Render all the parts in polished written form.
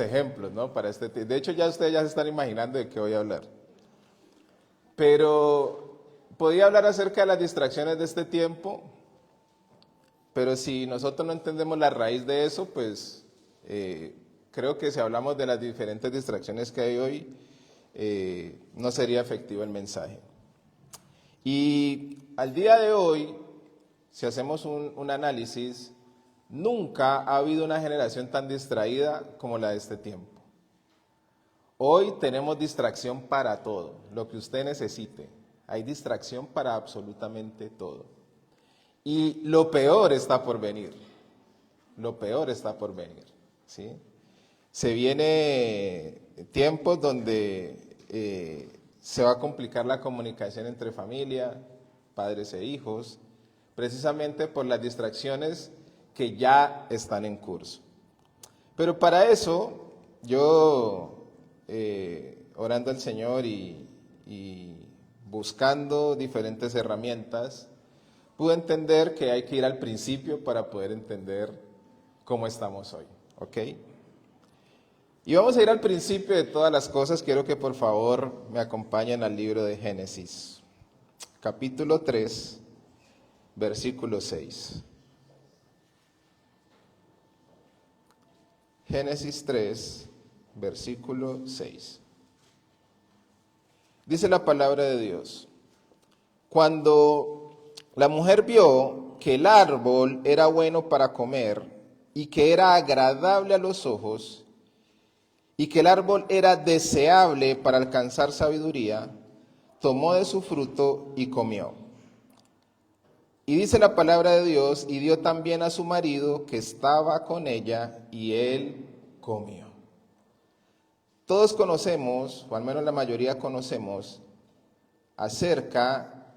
ejemplos, ¿no? Para de hecho, ya ustedes ya se están imaginando de qué voy a hablar. Pero podía hablar acerca de las distracciones de este tiempo, pero si nosotros no entendemos la raíz de eso, pues creo que si hablamos de las diferentes distracciones que hay hoy, no sería efectivo el mensaje. Y al día de hoy, si hacemos un análisis, nunca ha habido una generación tan distraída como la de este tiempo. Hoy tenemos distracción para todo, lo que usted necesite. Hay distracción para absolutamente todo. Y lo peor está por venir. Lo peor está por venir, ¿sí? Se viene tiempos donde se va a complicar la comunicación entre familia, padres e hijos, precisamente por las distracciones que ya están en curso. Pero para eso, yo, orando al Señor y buscando diferentes herramientas, pude entender que hay que ir al principio para poder entender cómo estamos hoy, ¿ok? Y vamos a ir al principio de todas las cosas. Quiero que por favor me acompañen al libro de Génesis, capítulo 3, versículo 6. Génesis 3, versículo 6. Dice la palabra de Dios: cuando la mujer vio que el árbol era bueno para comer y que era agradable a los ojos y que el árbol era deseable para alcanzar sabiduría, tomó de su fruto y comió. Y dice la palabra de Dios, y dio también a su marido que estaba con ella, y él comió. Todos conocemos, o al menos la mayoría conocemos, acerca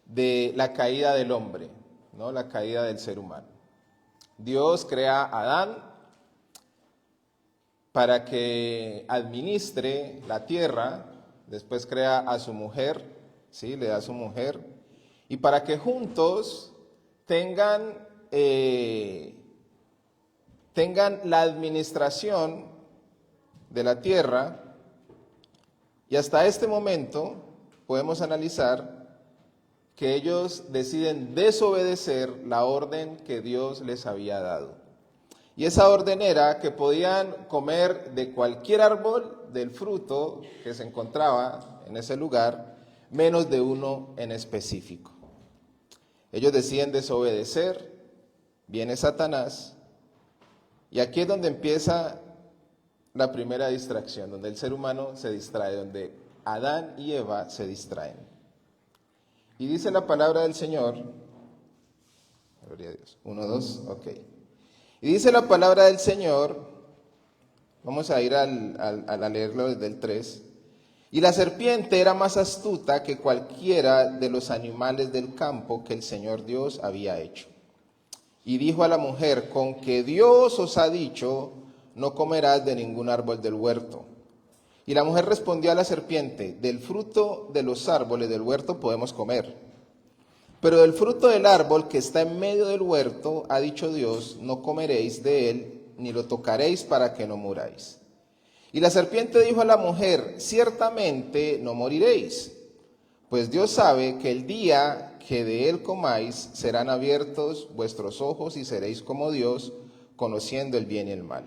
de la caída del hombre, ¿no? La caída del ser humano. Dios crea a Adán para que administre la tierra, después crea a su mujer, ¿sí? Le da a su mujer, y para que juntos tengan la administración de la tierra. Y hasta este momento podemos analizar que ellos deciden desobedecer la orden que Dios les había dado. Y esa orden era que podían comer de cualquier árbol del fruto que se encontraba en ese lugar, menos de uno en específico. Ellos deciden desobedecer, viene Satanás, y aquí es donde empieza la primera distracción, donde el ser humano se distrae, donde Adán y Eva se distraen. Y dice la palabra del Señor, gloria a Dios, 1, 2, ok. Y dice la palabra del Señor, vamos a ir a leerlo desde el 3. Y la serpiente era más astuta que cualquiera de los animales del campo que el Señor Dios había hecho. Y dijo a la mujer: con que Dios os ha dicho, no comerás de ningún árbol del huerto. Y la mujer respondió a la serpiente: del fruto de los árboles del huerto podemos comer, pero del fruto del árbol que está en medio del huerto, ha dicho Dios, no comeréis de él, ni lo tocaréis para que no muráis. Y la serpiente dijo a la mujer: ciertamente no moriréis, pues Dios sabe que el día que de él comáis, serán abiertos vuestros ojos y seréis como Dios, conociendo el bien y el mal.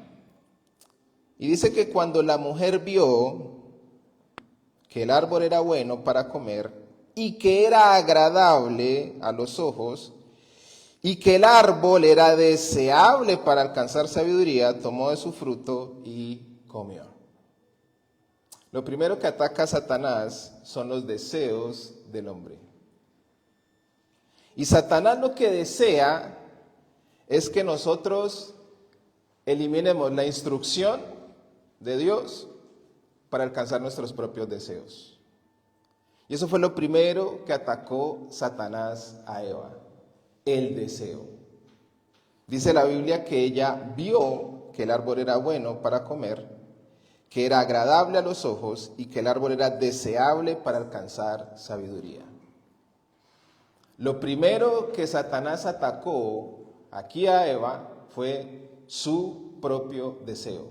Y dice que cuando la mujer vio que el árbol era bueno para comer y que era agradable a los ojos y que el árbol era deseable para alcanzar sabiduría, tomó de su fruto y comió. Lo primero que ataca a Satanás son los deseos del hombre. Y Satanás lo que desea es que nosotros eliminemos la instrucción de Dios para alcanzar nuestros propios deseos. Y eso fue lo primero que atacó Satanás a Eva, el deseo. Dice la Biblia que ella vio que el árbol era bueno para comer, que era agradable a los ojos y que el árbol era deseable para alcanzar sabiduría. Lo primero que Satanás atacó aquí a Eva fue su propio deseo.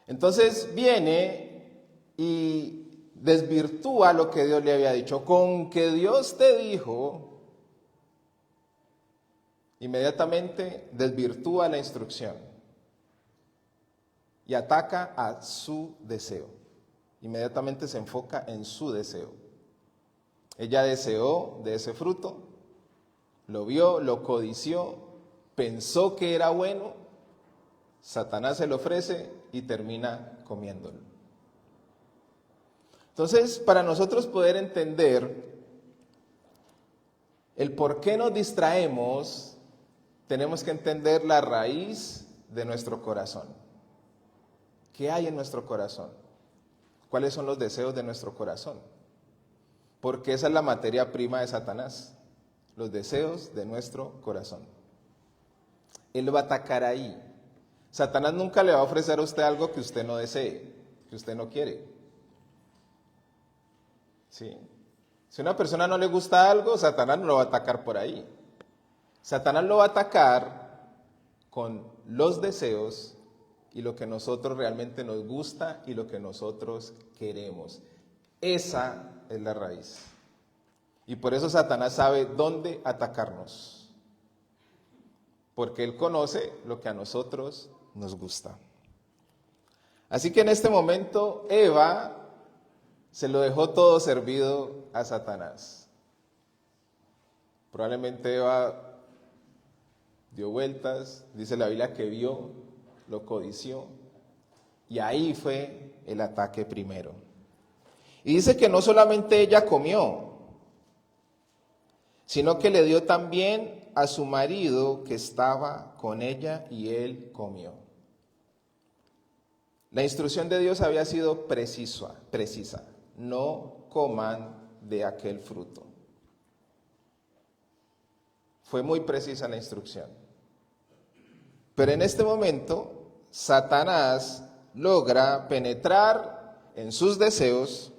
Entonces viene y desvirtúa lo que Dios le había dicho. Con que Dios te dijo, inmediatamente desvirtúa la instrucción y ataca a su deseo. Inmediatamente se enfoca en su deseo. Ella deseó de ese fruto, lo vio, lo codició, pensó que era bueno, Satanás se lo ofrece y termina comiéndolo. Entonces, para nosotros poder entender el por qué nos distraemos, tenemos que entender la raíz de nuestro corazón. ¿Qué hay en nuestro corazón? ¿Cuáles son los deseos de nuestro corazón? Porque esa es la materia prima de Satanás, los deseos de nuestro corazón. Él va a atacar ahí. Satanás nunca le va a ofrecer a usted algo que usted no desee, que usted no quiere. ¿Sí? Si a una persona no le gusta algo, Satanás no lo va a atacar por ahí. Satanás lo va a atacar con los deseos y lo que nosotros realmente nos gusta y lo que nosotros queremos. Esa es la raíz. Y por eso Satanás sabe dónde atacarnos. Porque él conoce lo que a nosotros nos gusta. Así que en este momento Eva se lo dejó todo servido a Satanás. Probablemente Eva dio vueltas, dice la Biblia que vio, lo codició, y ahí fue el ataque primero. Y dice que no solamente ella comió, sino que le dio también a su marido que estaba con ella y él comió. La instrucción de Dios había sido precisa, no coman de aquel fruto. Fue muy precisa la instrucción. Pero en este momento, Satanás logra penetrar en sus deseos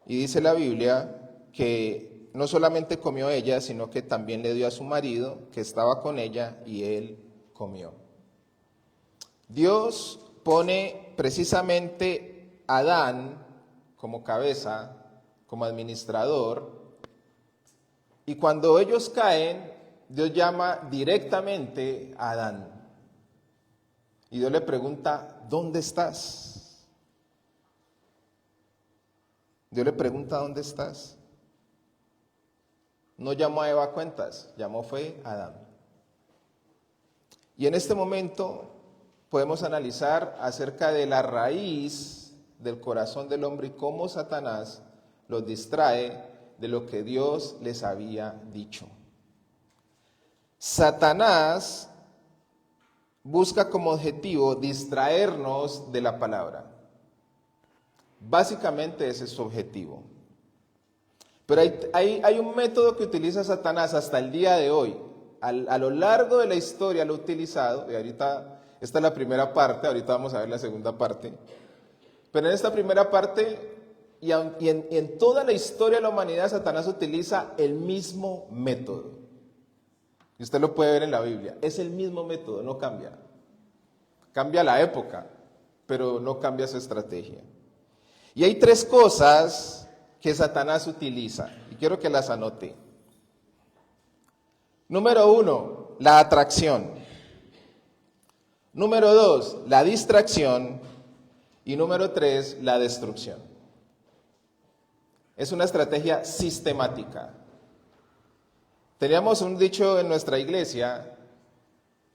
y dice la Biblia que no solamente comió ella, sino que también le dio a su marido que estaba con ella y él comió. Dios pone precisamente a Adán como cabeza, como administrador, y cuando ellos caen, Dios llama directamente a Adán. Y Dios le pregunta, ¿dónde estás? Dios le pregunta, ¿dónde estás? No llamó a Eva a cuentas, llamó fue a Adán. Y en este momento podemos analizar acerca de la raíz del corazón del hombre y cómo Satanás los distrae de lo que Dios les había dicho. Satanás busca como objetivo distraernos de la palabra. Básicamente ese es su objetivo. Pero hay un método que utiliza Satanás hasta el día de hoy. A lo largo de la historia lo ha utilizado, y ahorita esta es la primera parte, ahorita vamos a ver la segunda parte. Pero en esta primera parte y en toda la historia de la humanidad, Satanás utiliza el mismo método. Y usted lo puede ver en la Biblia. Es el mismo método, no cambia. Cambia la época, pero no cambia su estrategia. Y hay tres cosas que Satanás utiliza, y quiero que las anote. Número 1, la atracción. Número 2, la distracción. Y número 3, la destrucción. Es una estrategia sistemática. Teníamos un dicho en nuestra iglesia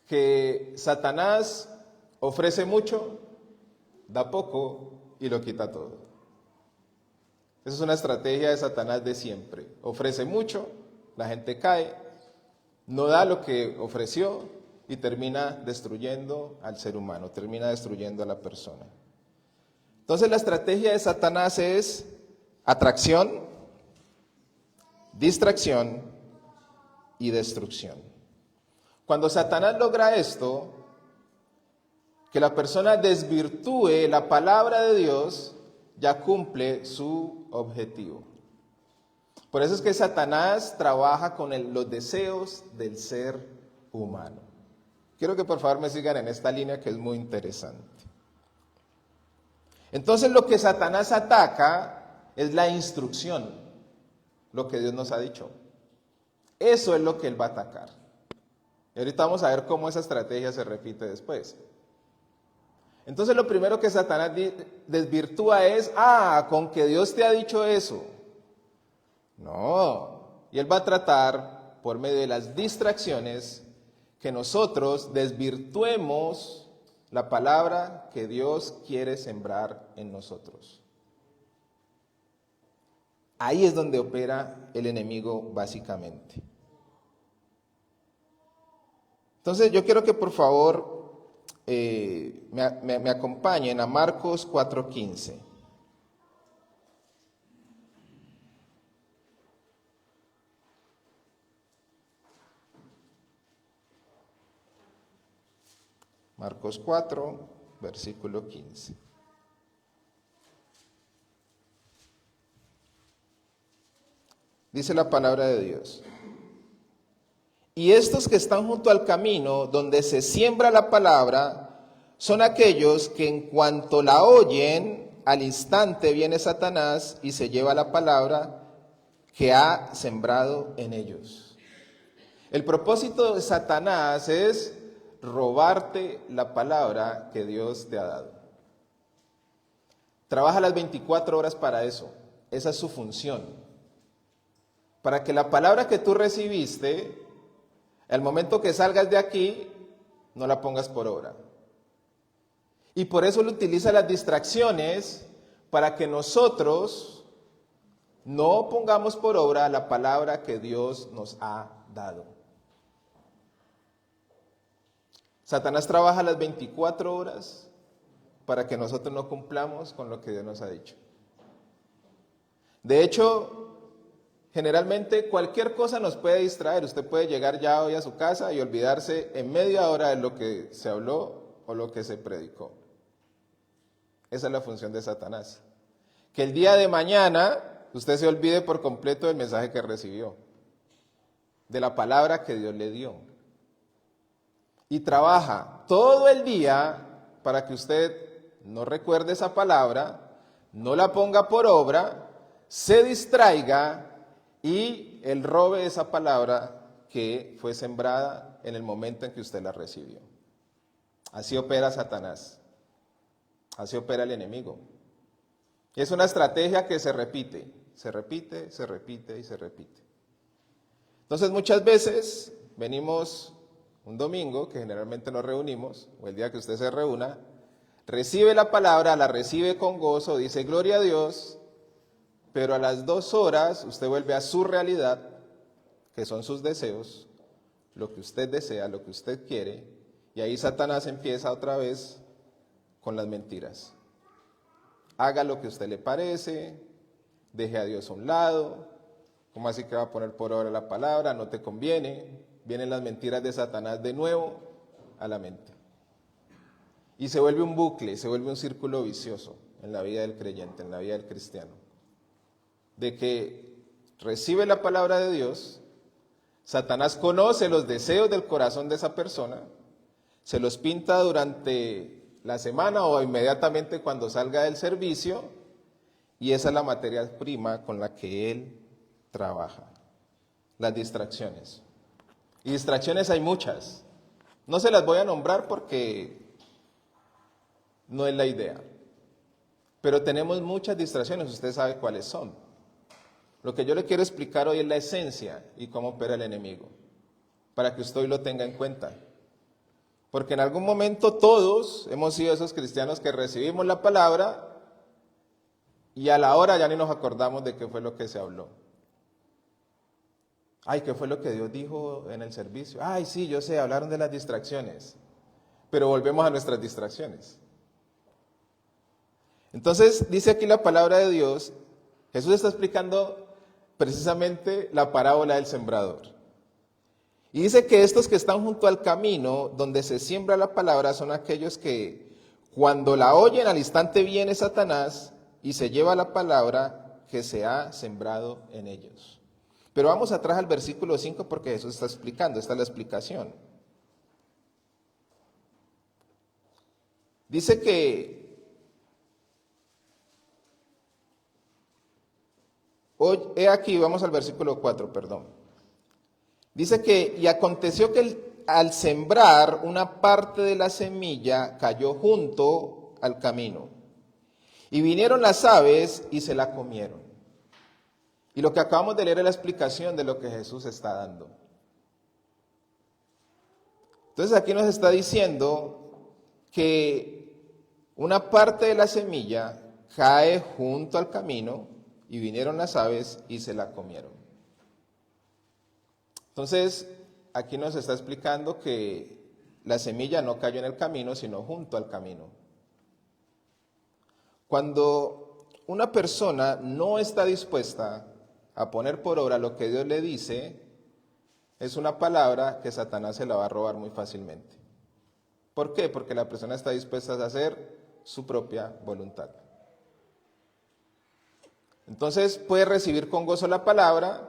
que Satanás ofrece mucho, da poco y lo quita todo. Esa es una estrategia de Satanás de siempre. Ofrece mucho, la gente cae, no da lo que ofreció y termina destruyendo al ser humano, termina destruyendo a la persona. Entonces la estrategia de Satanás es atracción, distracción y destrucción. Cuando Satanás logra esto, que la persona desvirtúe la palabra de Dios, ya cumple su objetivo. Por eso es que Satanás trabaja con los deseos del ser humano. Quiero que por favor me sigan en esta línea que es muy interesante. Entonces lo que Satanás ataca es la instrucción, lo que Dios nos ha dicho. Eso es lo que él va a atacar. Y ahorita vamos a ver cómo esa estrategia se repite después. Entonces lo primero que Satanás desvirtúa es, con que Dios te ha dicho eso. No, y él va a tratar por medio de las distracciones que nosotros desvirtuemos la palabra que Dios quiere sembrar en nosotros. Ahí es donde opera el enemigo básicamente. Entonces yo quiero que por favor me acompañen a Marcos 4:15. Marcos 4, versículo 15. Dice la palabra de Dios: y estos que están junto al camino donde se siembra la palabra, son aquellos que en cuanto la oyen, al instante viene Satanás y se lleva la palabra que ha sembrado en ellos. El propósito de Satanás es robarte la palabra que Dios te ha dado. Trabaja las 24 horas para eso. Esa es su función. Para que la palabra que tú recibiste, al momento que salgas de aquí, no la pongas por obra. Y por eso él utiliza las distracciones para que nosotros no pongamos por obra la palabra que Dios nos ha dado. Satanás trabaja las 24 horas para que nosotros no cumplamos con lo que Dios nos ha dicho. De hecho, generalmente cualquier cosa nos puede distraer. Usted puede llegar ya hoy a su casa y olvidarse en media hora de lo que se habló o lo que se predicó. Esa es la función de Satanás. Que el día de mañana usted se olvide por completo del mensaje que recibió, de la palabra que Dios le dio. Y trabaja todo el día para que usted no recuerde esa palabra, no la ponga por obra, se distraiga y él robe esa palabra que fue sembrada en el momento en que usted la recibió. Así opera Satanás, así opera el enemigo. Y es una estrategia que se repite, se repite, se repite y se repite. Entonces muchas veces venimos un domingo, que generalmente nos reunimos, o el día que usted se reúna, recibe la palabra, la recibe con gozo, dice gloria a Dios, pero a las 2 horas usted vuelve a su realidad, que son sus deseos, lo que usted desea, lo que usted quiere, y ahí Satanás empieza otra vez con las mentiras. Haga lo que a usted le parece, deje a Dios a un lado, ¿cómo así que va a poner por obra la palabra? No te conviene. Vienen las mentiras de Satanás de nuevo a la mente. Y se vuelve un bucle, se vuelve un círculo vicioso en la vida del creyente, en la vida del cristiano. De que recibe la palabra de Dios, Satanás conoce los deseos del corazón de esa persona, se los pinta durante la semana o inmediatamente cuando salga del servicio, y esa es la materia prima con la que él trabaja. Las distracciones. Y distracciones hay muchas. No se las voy a nombrar porque no es la idea. Pero tenemos muchas distracciones, usted sabe cuáles son. Lo que yo le quiero explicar hoy es la esencia y cómo opera el enemigo, para que usted hoy lo tenga en cuenta. Porque en algún momento todos hemos sido esos cristianos que recibimos la palabra y a la hora ya ni nos acordamos de qué fue lo que se habló. Ay, ¿qué fue lo que Dios dijo en el servicio? Ay, sí, yo sé, hablaron de las distracciones. Pero volvemos a nuestras distracciones. Entonces, dice aquí la palabra de Dios, Jesús está explicando precisamente la parábola del sembrador. Y dice que estos que están junto al camino, donde se siembra la palabra, son aquellos que cuando la oyen, al instante viene Satanás y se lleva la palabra que se ha sembrado en ellos. Pero vamos atrás al versículo 5 porque Jesús está explicando, esta es la explicación. Dice que he aquí, vamos al versículo 4, perdón. Dice que, y aconteció que al sembrar una parte de la semilla cayó junto al camino. Y vinieron las aves y se la comieron. Y lo que acabamos de leer es la explicación de lo que Jesús está dando. Entonces aquí nos está diciendo que una parte de la semilla cae junto al camino y vinieron las aves y se la comieron. Entonces aquí nos está explicando que la semilla no cayó en el camino, sino junto al camino. Cuando una persona no está dispuesta a poner por obra lo que Dios le dice, es una palabra que Satanás se la va a robar muy fácilmente. ¿Por qué? Porque la persona está dispuesta a hacer su propia voluntad. Entonces puede recibir con gozo la palabra,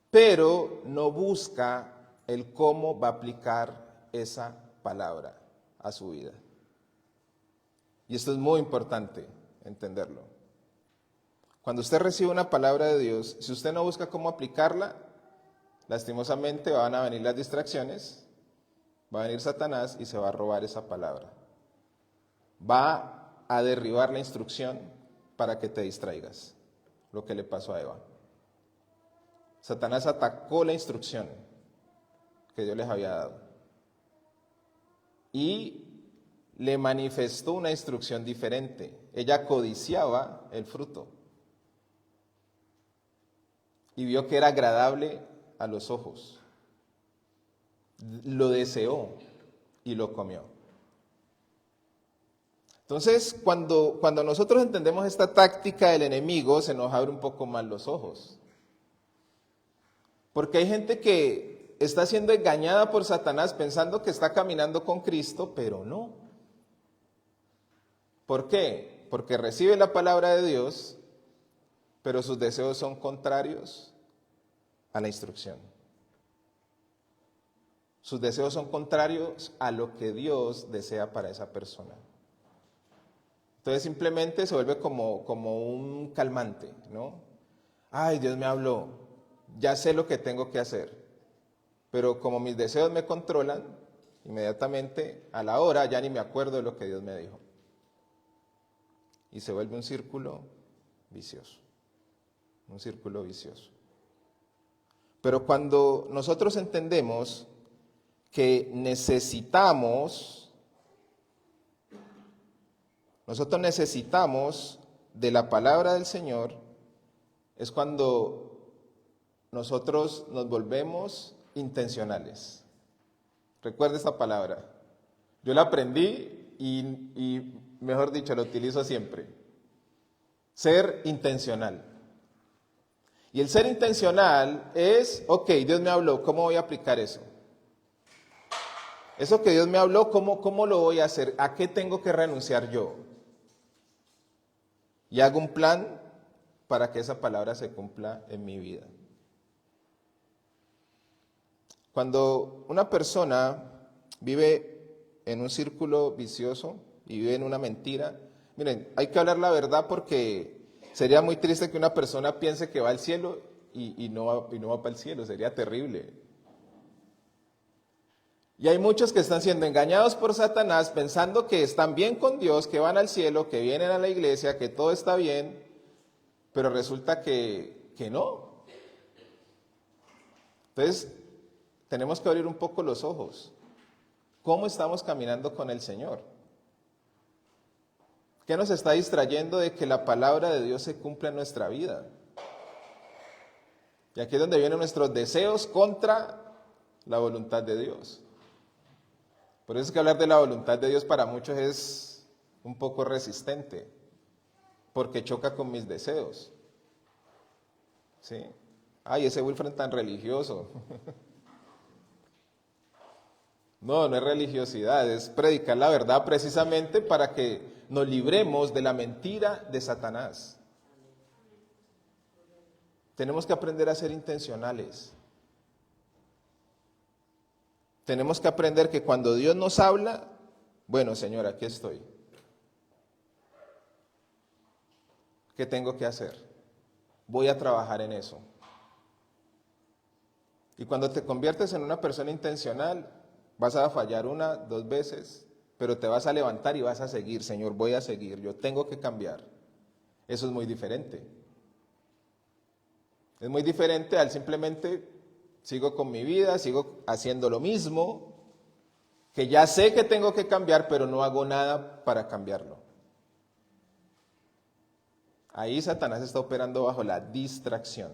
pero no busca el cómo va a aplicar esa palabra a su vida. Y esto es muy importante entenderlo. Cuando usted recibe una palabra de Dios, si usted no busca cómo aplicarla, lastimosamente van a venir las distracciones, va a venir Satanás y se va a robar esa palabra. Va a derribar la instrucción para que te distraigas, lo que le pasó a Eva. Satanás atacó la instrucción que Dios les había dado y le manifestó una instrucción diferente. Ella codiciaba el fruto y vio que era agradable a los ojos. Lo deseó y lo comió. Entonces, cuando nosotros entendemos esta táctica del enemigo, se nos abre un poco más los ojos. Porque hay gente que está siendo engañada por Satanás pensando que está caminando con Cristo, pero no. ¿Por qué? Porque recibe la palabra de Dios, pero sus deseos son contrarios a la instrucción. Sus deseos son contrarios a lo que Dios desea para esa persona. Entonces simplemente se vuelve como un calmante, ¿no? Ay, Dios me habló, ya sé lo que tengo que hacer, pero como mis deseos me controlan, inmediatamente a la hora ya ni me acuerdo de lo que Dios me dijo. Y se vuelve un círculo vicioso, un círculo vicioso. Pero cuando nosotros entendemos que nosotros necesitamos de la palabra del Señor, es cuando nosotros nos volvemos intencionales. Recuerda esta palabra. Yo la aprendí y mejor dicho, la utilizo siempre. Ser intencional. Y el ser intencional es, ok, Dios me habló, ¿cómo voy a aplicar eso? Eso que Dios me habló, ¿cómo lo voy a hacer? ¿A qué tengo que renunciar yo? Y hago un plan para que esa palabra se cumpla en mi vida. Cuando una persona vive en un círculo vicioso y vive en una mentira, miren, hay que hablar la verdad porque sería muy triste que una persona piense que va al cielo y no va para el cielo, sería terrible. Y hay muchos que están siendo engañados por Satanás pensando que están bien con Dios, que van al cielo, que vienen a la iglesia, que todo está bien, pero resulta que no. Entonces, tenemos que abrir un poco los ojos. ¿Cómo estamos caminando con el Señor? ¿Qué nos está distrayendo de que la palabra de Dios se cumpla en nuestra vida? Y aquí es donde vienen nuestros deseos contra la voluntad de Dios. Por eso es que hablar de la voluntad de Dios para muchos es un poco resistente, porque choca con mis deseos. ¿Sí? Ay, ese Wilfred tan religioso. No es religiosidad, es predicar la verdad precisamente para que nos libremos de la mentira de Satanás. Tenemos que aprender a ser intencionales. Tenemos que aprender que cuando Dios nos habla, Bueno, Señor, aquí estoy. ¿Qué tengo que hacer? Voy a trabajar en eso. Y cuando te conviertes en una persona intencional, vas a fallar 1, 2 veces, pero te vas a levantar y vas a seguir. Señor, voy a seguir, yo tengo que cambiar. Eso es muy diferente. Es muy diferente al simplemente sigo con mi vida, sigo haciendo lo mismo, que ya sé que tengo que cambiar, pero no hago nada para cambiarlo. Ahí Satanás está operando bajo la distracción.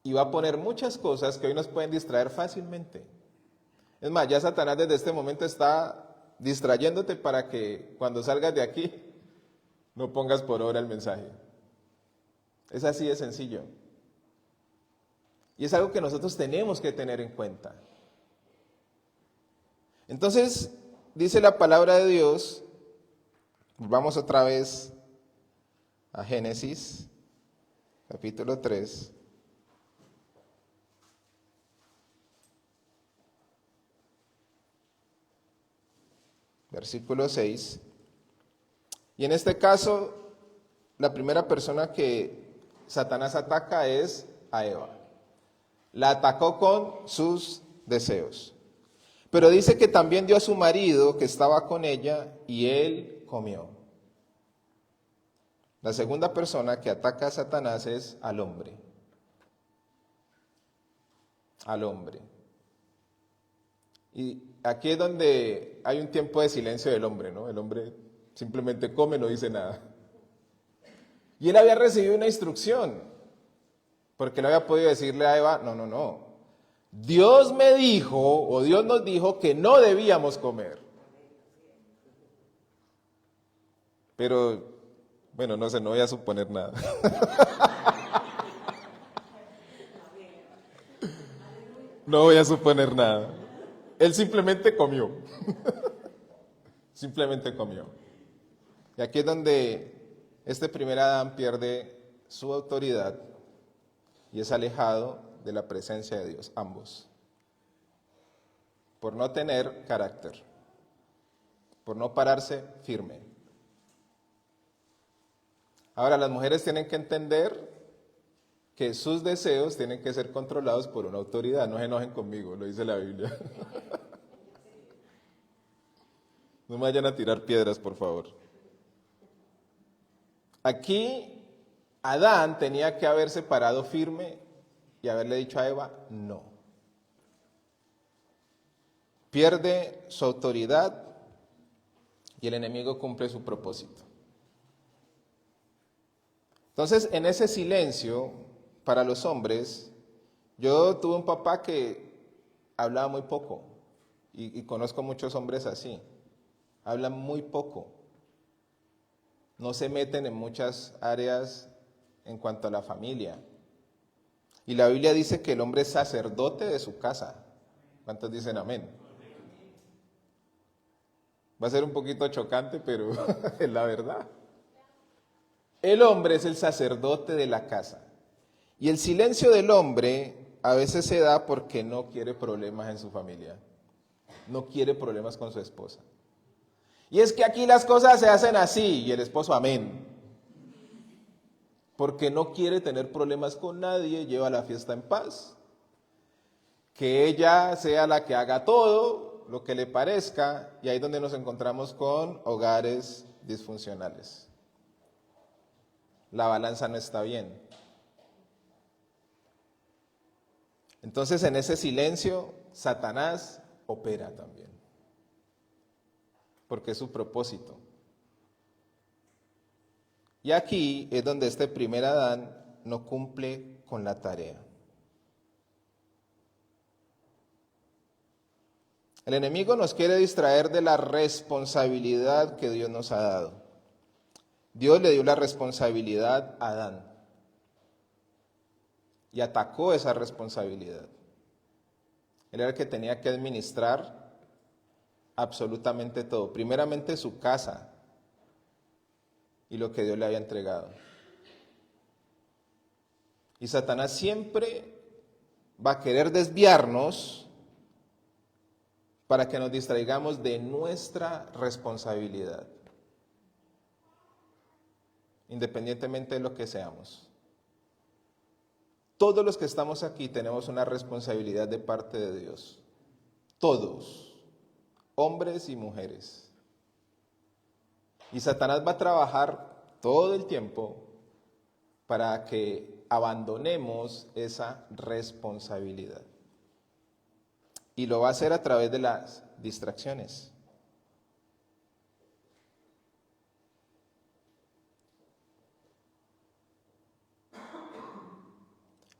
Y va a poner muchas cosas que hoy nos pueden distraer fácilmente. Es más, ya Satanás desde este momento está distrayéndote para que cuando salgas de aquí no pongas por obra el mensaje. Es así de sencillo. Y es algo que nosotros tenemos que tener en cuenta. Entonces, dice la palabra de Dios, vamos otra vez a Génesis, capítulo 3. Versículo 6. Y en este caso, la primera persona que Satanás ataca es a Eva. La atacó con sus deseos. Pero dice que también dio a su marido que estaba con ella y él comió. La segunda persona que ataca a Satanás es al hombre. Al hombre. Y aquí es donde hay un tiempo de silencio del hombre, ¿no? El hombre simplemente come, no dice nada. Y él había recibido una instrucción, porque no había podido decirle a Eva, no. Dios me dijo, o Dios nos dijo que no debíamos comer. Pero, bueno, no sé, no voy a suponer nada. No voy a suponer nada. Él simplemente comió. Simplemente comió. Y aquí es donde este primer Adán pierde su autoridad y es alejado de la presencia de Dios, ambos. Por no tener carácter, por no pararse firme. Ahora, las mujeres tienen que entender que sus deseos tienen que ser controlados por una autoridad. No se enojen conmigo, lo dice la Biblia. No me vayan a tirar piedras, por favor. Aquí, Adán tenía que haberse parado firme y haberle dicho a Eva, no. Pierde su autoridad y el enemigo cumple su propósito. Entonces, en ese silencio, para los hombres, yo tuve un papá que hablaba muy poco, y conozco muchos hombres así, hablan muy poco, no se meten en muchas áreas en cuanto a la familia. Y la Biblia dice que el hombre es sacerdote de su casa. ¿Cuántos dicen amén? Va a ser un poquito chocante, pero es la verdad. El hombre es el sacerdote de la casa. Y el silencio del hombre a veces se da porque no quiere problemas en su familia. No quiere problemas con su esposa. Y es que aquí las cosas se hacen así, y el esposo, amén. Porque no quiere tener problemas con nadie, lleva la fiesta en paz. Que ella sea la que haga todo, lo que le parezca, y ahí es donde nos encontramos con hogares disfuncionales. La balanza no está bien. Entonces, en ese silencio, Satanás opera también, porque es su propósito. Y aquí es donde este primer Adán no cumple con la tarea. El enemigo nos quiere distraer de la responsabilidad que Dios nos ha dado. Dios le dio la responsabilidad a Adán y atacó esa responsabilidad. Él era el que tenía que administrar absolutamente todo. Primeramente su casa y lo que Dios le había entregado. Y Satanás siempre va a querer desviarnos para que nos distraigamos de nuestra responsabilidad, independientemente de lo que seamos. Todos los que estamos aquí tenemos una responsabilidad de parte de Dios. Todos, hombres y mujeres. Y Satanás va a trabajar todo el tiempo para que abandonemos esa responsabilidad. Y lo va a hacer a través de las distracciones.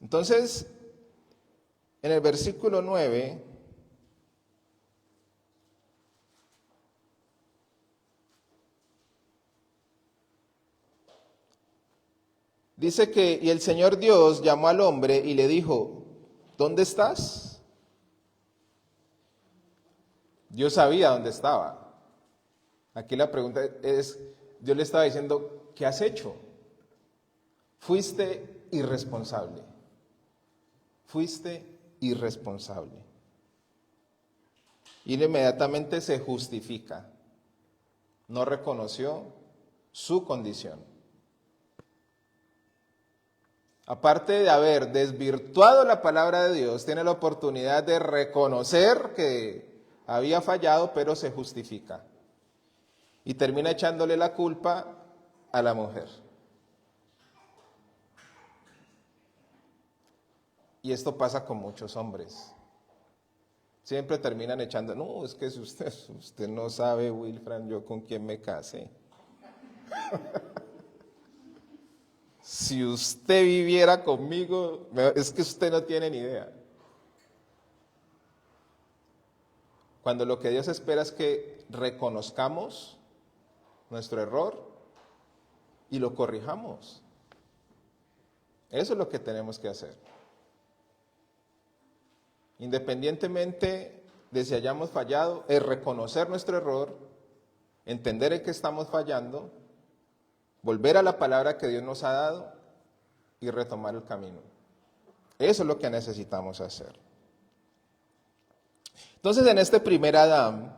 Entonces, en el versículo 9, dice que, y el Señor Dios llamó al hombre y le dijo, ¿dónde estás? Dios sabía dónde estaba. Aquí la pregunta es, Dios le estaba diciendo, ¿qué has hecho? Fuiste irresponsable. Fuiste irresponsable. Y él inmediatamente se justifica. No reconoció su condición. Aparte de haber desvirtuado la palabra de Dios, tiene la oportunidad de reconocer que había fallado, pero se justifica. Y termina echándole la culpa a la mujer. Y esto pasa con muchos hombres. Siempre terminan echando, no, es que si usted no sabe, Wilfran, yo con quién me casé. Si usted viviera conmigo, es que usted no tiene ni idea. Cuando lo que Dios espera es que reconozcamos nuestro error y lo corrijamos. Eso es lo que tenemos que hacer. Independientemente de si hayamos fallado, es reconocer nuestro error, entender en qué estamos fallando, volver a la palabra que Dios nos ha dado y retomar el camino. Eso es lo que necesitamos hacer. Entonces, en este primer Adán,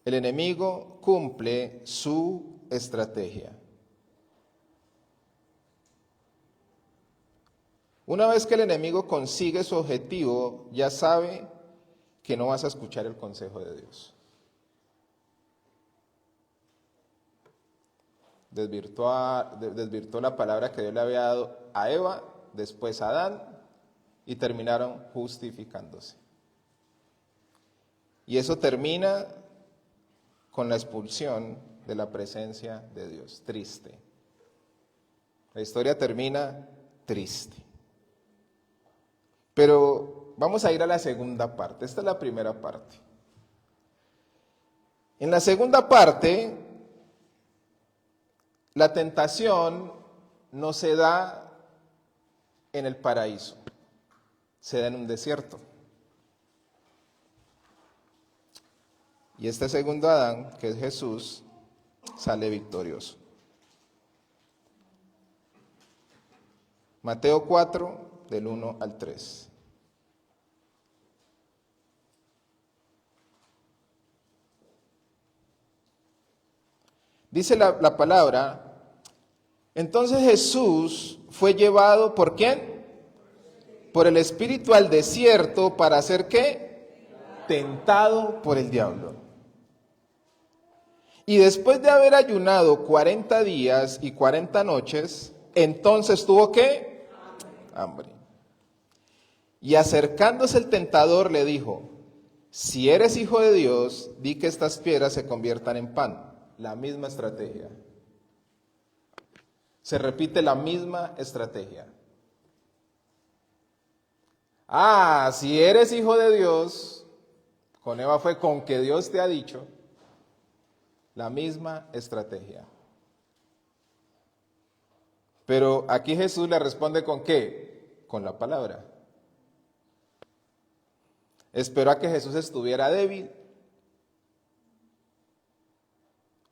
el enemigo cumple su estrategia. Una vez que el enemigo consigue su objetivo, ya sabe que no vas a escuchar el consejo de Dios. Desvirtuó la palabra que Dios le había dado a Eva, después a Adán, y terminaron justificándose. Y eso termina con la expulsión de la presencia de Dios. Triste. La historia termina triste. Pero vamos a ir a la segunda parte. Esta es la primera parte. En la segunda parte, la tentación no se da en el paraíso, se da en un desierto. Y este segundo Adán, que es Jesús, sale victorioso. Mateo 4, del 1 al 3. Dice la palabra, entonces Jesús fue llevado, ¿por quién? Por el Espíritu al desierto para hacer ¿qué? Tentado por el diablo. Y después de haber ayunado 40 días y 40 noches, entonces tuvo ¿qué? Hambre. Y acercándose el tentador le dijo, si eres hijo de Dios, di que estas piedras se conviertan en pan. La misma estrategia. Se repite la misma estrategia. Si eres hijo de Dios, con Eva fue con que Dios te ha dicho, la misma estrategia. Pero aquí Jesús le responde ¿con qué? Con la palabra. Esperó a que Jesús estuviera débil,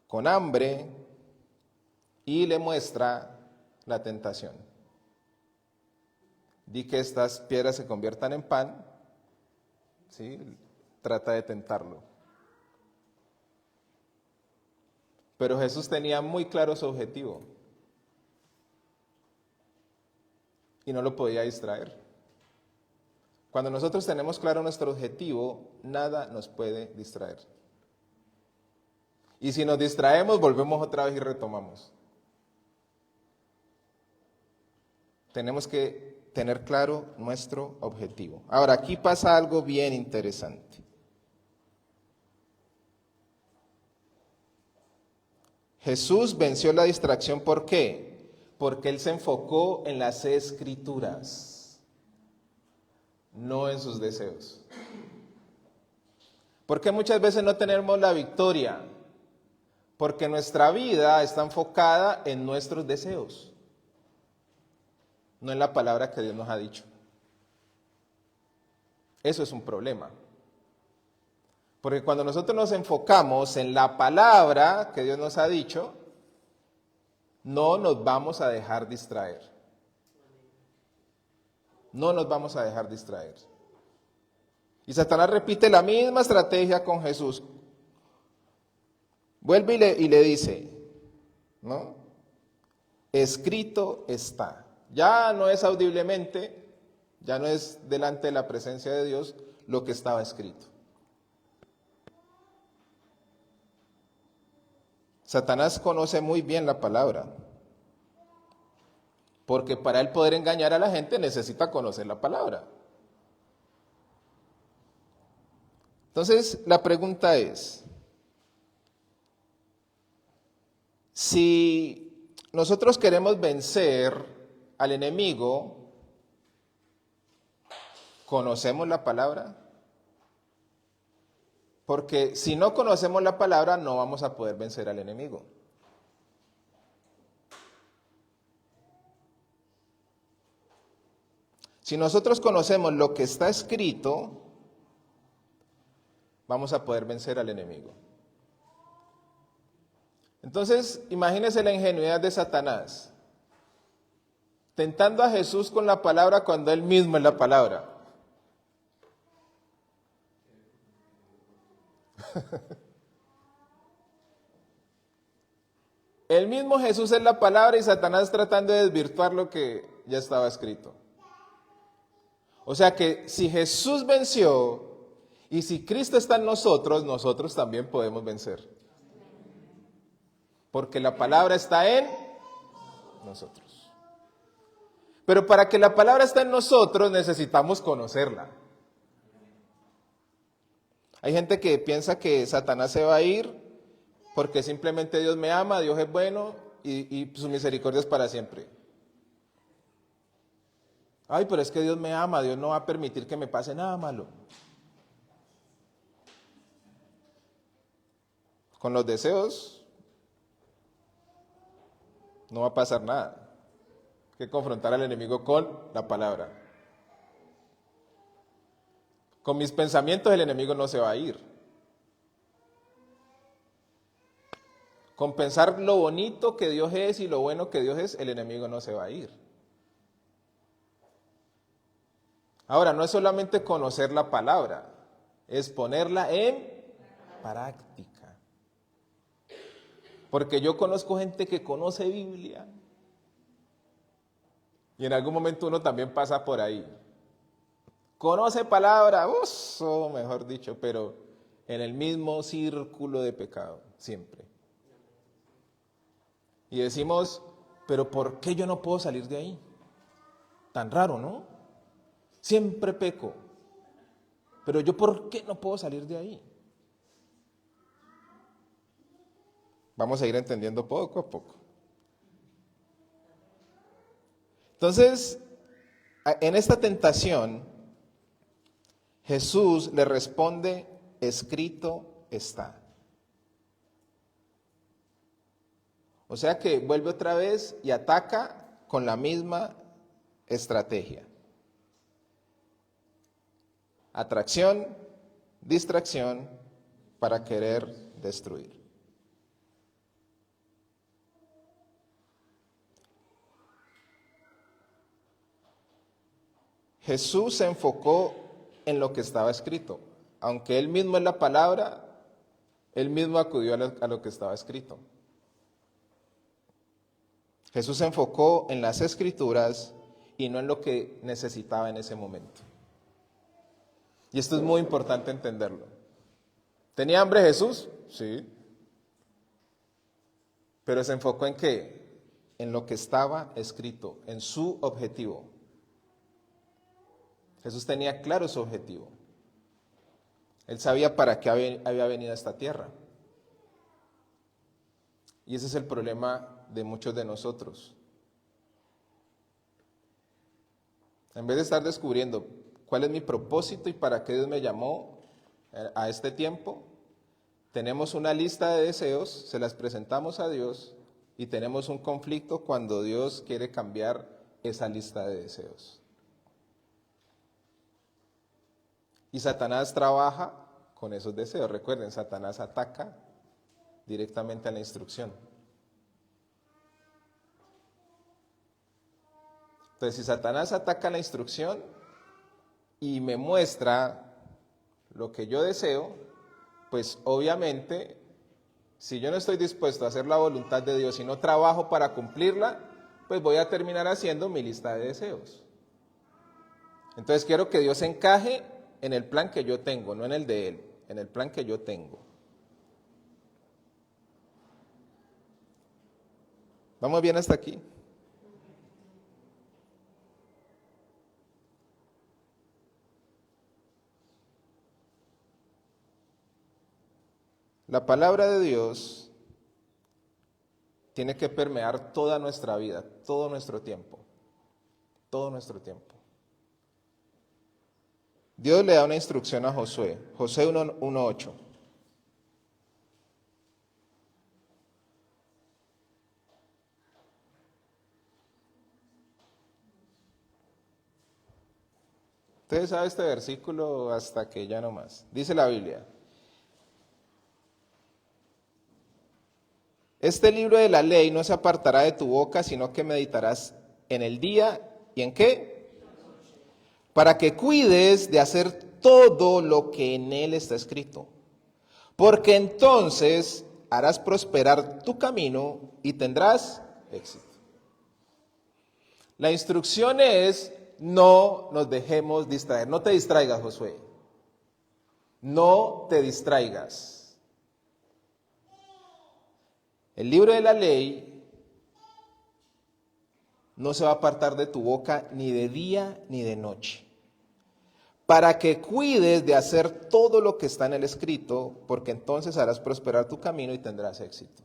con hambre, y le muestra la tentación. Di que estas piedras se conviertan en pan, ¿sí? Trata de tentarlo. Pero Jesús tenía muy claro su objetivo y no lo podía distraer. Cuando nosotros tenemos claro nuestro objetivo, nada nos puede distraer. Y si nos distraemos, volvemos otra vez y retomamos. Tenemos que tener claro nuestro objetivo. Ahora, aquí pasa algo bien interesante. Jesús venció la distracción, ¿por qué? Porque Él se enfocó en las Escrituras, no en sus deseos. ¿Por qué muchas veces no tenemos la victoria? Porque nuestra vida está enfocada en nuestros deseos, no en la palabra que Dios nos ha dicho. Eso es un problema. Porque cuando nosotros nos enfocamos en la palabra que Dios nos ha dicho, no nos vamos a dejar distraer. No nos vamos a dejar distraer. Y Satanás repite la misma estrategia con Jesús. Vuelve y le dice, ¿no? Escrito está. Ya no es audiblemente, ya no es delante de la presencia de Dios lo que estaba escrito. Satanás conoce muy bien la palabra, porque para él poder engañar a la gente necesita conocer la palabra. Entonces, la pregunta es, si nosotros queremos vencer al enemigo, ¿conocemos la palabra? Porque si no conocemos la palabra, no vamos a poder vencer al enemigo. Si nosotros conocemos lo que está escrito, vamos a poder vencer al enemigo. Entonces, imagínense la ingenuidad de Satanás, tentando a Jesús con la palabra cuando él mismo es la palabra. El mismo Jesús es la palabra y Satanás tratando de desvirtuar lo que ya estaba escrito. O sea que si Jesús venció y si Cristo está en nosotros, nosotros también podemos vencer. Porque la palabra está en nosotros. Pero para que la palabra esté en nosotros necesitamos conocerla. Hay gente que piensa que Satanás se va a ir porque simplemente Dios me ama, Dios es bueno y su misericordia es para siempre. Ay, pero es que Dios me ama, Dios no va a permitir que me pase nada malo. Con los deseos no va a pasar nada. Hay que confrontar al enemigo con la palabra. Con mis pensamientos el enemigo no se va a ir. Con pensar lo bonito que Dios es y lo bueno que Dios es, el enemigo no se va a ir. Ahora, no es solamente conocer la palabra, es ponerla en práctica. Porque yo conozco gente que conoce Biblia y en algún momento uno también pasa por ahí. Conoce palabra, mejor dicho, pero en el mismo círculo de pecado, siempre. Y decimos, pero ¿por qué yo no puedo salir de ahí? Tan raro, ¿no? Siempre peco. Pero yo, ¿por qué no puedo salir de ahí? Vamos a ir entendiendo poco a poco. Entonces, en esta tentación, Jesús le responde, escrito está. O sea que vuelve otra vez y ataca con la misma estrategia. Atracción, distracción para querer destruir. Jesús se enfocó en lo que estaba escrito. Aunque él mismo es la palabra, él mismo acudió a lo que estaba escrito. Jesús se enfocó en las Escrituras y no en lo que necesitaba en ese momento. Y esto es muy importante entenderlo. ¿Tenía hambre Jesús? Sí. Pero se enfocó en qué? En lo que estaba escrito, en su objetivo. Jesús tenía claro su objetivo. Él sabía para qué había venido a esta tierra. Y ese es el problema de muchos de nosotros. En vez de estar descubriendo cuál es mi propósito y para qué Dios me llamó a este tiempo, tenemos una lista de deseos, se las presentamos a Dios y tenemos un conflicto cuando Dios quiere cambiar esa lista de deseos. Y Satanás trabaja con esos deseos. Recuerden, Satanás ataca directamente a la instrucción. Entonces, si Satanás ataca la instrucción y me muestra lo que yo deseo, pues obviamente, si yo no estoy dispuesto a hacer la voluntad de Dios y no trabajo para cumplirla, pues voy a terminar haciendo mi lista de deseos. Entonces quiero que Dios encaje en el plan que yo tengo, no en el de Él, en el plan que yo tengo. ¿Vamos bien hasta aquí? La palabra de Dios tiene que permear toda nuestra vida, todo nuestro tiempo, todo nuestro tiempo. Dios le da una instrucción a Josué, Josué 1:8. Ustedes saben este versículo hasta que ya no más. Dice la Biblia: este libro de la ley no se apartará de tu boca, sino que meditarás en el día y en qué, para que cuides de hacer todo lo que en él está escrito, porque entonces harás prosperar tu camino y tendrás éxito. La instrucción es: no nos dejemos distraer. No te distraigas, Josué. No te distraigas. El libro de la ley no se va a apartar de tu boca ni de día ni de noche, para que cuides de hacer todo lo que está en el escrito, porque entonces harás prosperar tu camino y tendrás éxito.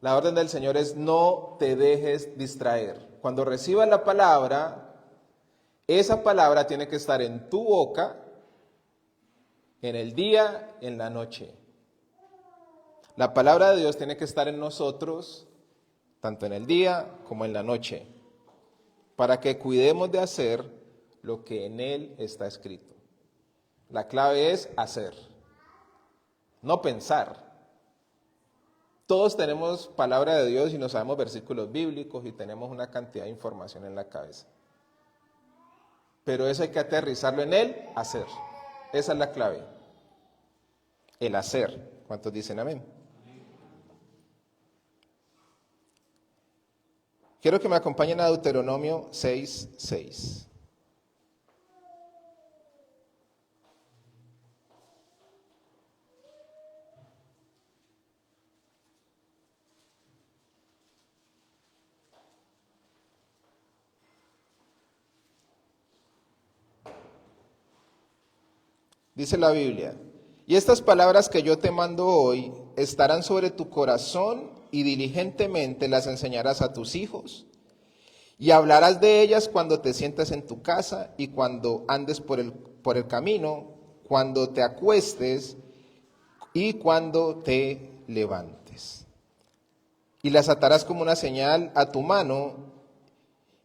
La orden del Señor es: no te dejes distraer. Cuando recibas la palabra, esa palabra tiene que estar en tu boca, en el día, en la noche. La palabra de Dios tiene que estar en nosotros, tanto en el día como en la noche, para que cuidemos de hacer lo que en él está escrito. La clave es hacer, no pensar. Todos tenemos palabra de Dios y nos sabemos versículos bíblicos y tenemos una cantidad de información en la cabeza. Pero eso hay que aterrizarlo en el hacer. Esa es la clave. El hacer. ¿Cuántos dicen amén? Quiero que me acompañen a Deuteronomio 6:6. Dice la Biblia: y estas palabras que yo te mando hoy estarán sobre tu corazón y diligentemente las enseñarás a tus hijos y hablarás de ellas cuando te sientas en tu casa y cuando andes por el camino, cuando te acuestes y cuando te levantes. Y las atarás como una señal a tu mano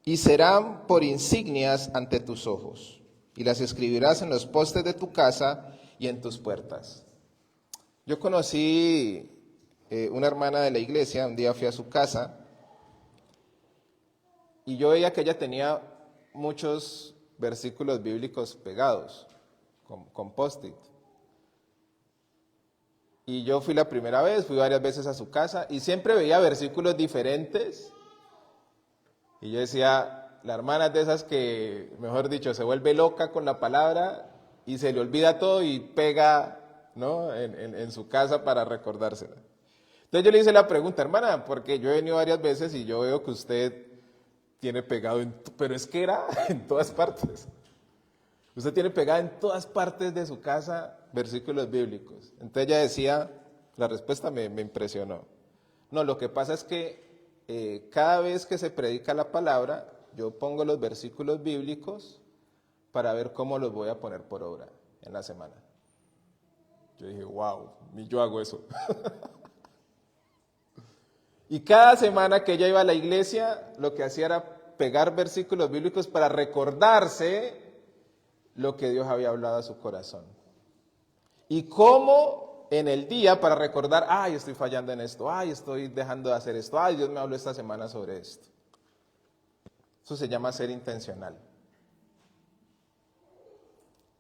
y serán por insignias ante tus ojos. Y las escribirás en los postes de tu casa y en tus puertas. Yo conocí una hermana de la iglesia, un día fui a su casa y yo veía que ella tenía muchos versículos bíblicos pegados con post-it. Y yo fui la primera vez, fui varias veces a su casa y siempre veía versículos diferentes. Y yo decía, la hermana es de esas que, mejor dicho, se vuelve loca con la palabra y se le olvida todo y pega, ¿no?, en su casa para recordársela. Entonces yo le hice la pregunta, hermana, porque yo he venido varias veces y yo veo que usted tiene pegado, pero es que era en todas partes. Usted tiene pegado en todas partes de su casa versículos bíblicos. Entonces ella decía, la respuesta me impresionó. No, lo que pasa es que cada vez que se predica la palabra, yo pongo los versículos bíblicos para ver cómo los voy a poner por obra en la semana. Yo dije, wow, ni yo hago eso. Y cada semana que ella iba a la iglesia, lo que hacía era pegar versículos bíblicos para recordarse lo que Dios había hablado a su corazón. Y cómo en el día para recordar, ay, estoy fallando en esto, ay, estoy dejando de hacer esto, ay, Dios me habló esta semana sobre esto. Eso se llama ser intencional.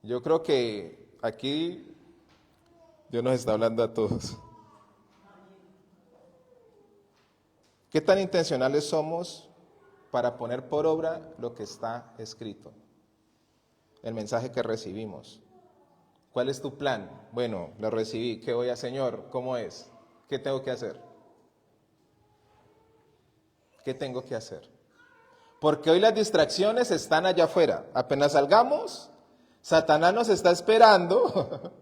Yo creo que aquí Dios nos está hablando a todos. ¿Qué tan intencionales somos para poner por obra lo que está escrito? El mensaje que recibimos. ¿Cuál es tu plan? Bueno, lo recibí. ¿Qué voy a, Señor? ¿Cómo es? ¿Qué tengo que hacer? ¿Qué tengo que hacer? Porque hoy las distracciones están allá afuera. Apenas salgamos, Satanás nos está esperando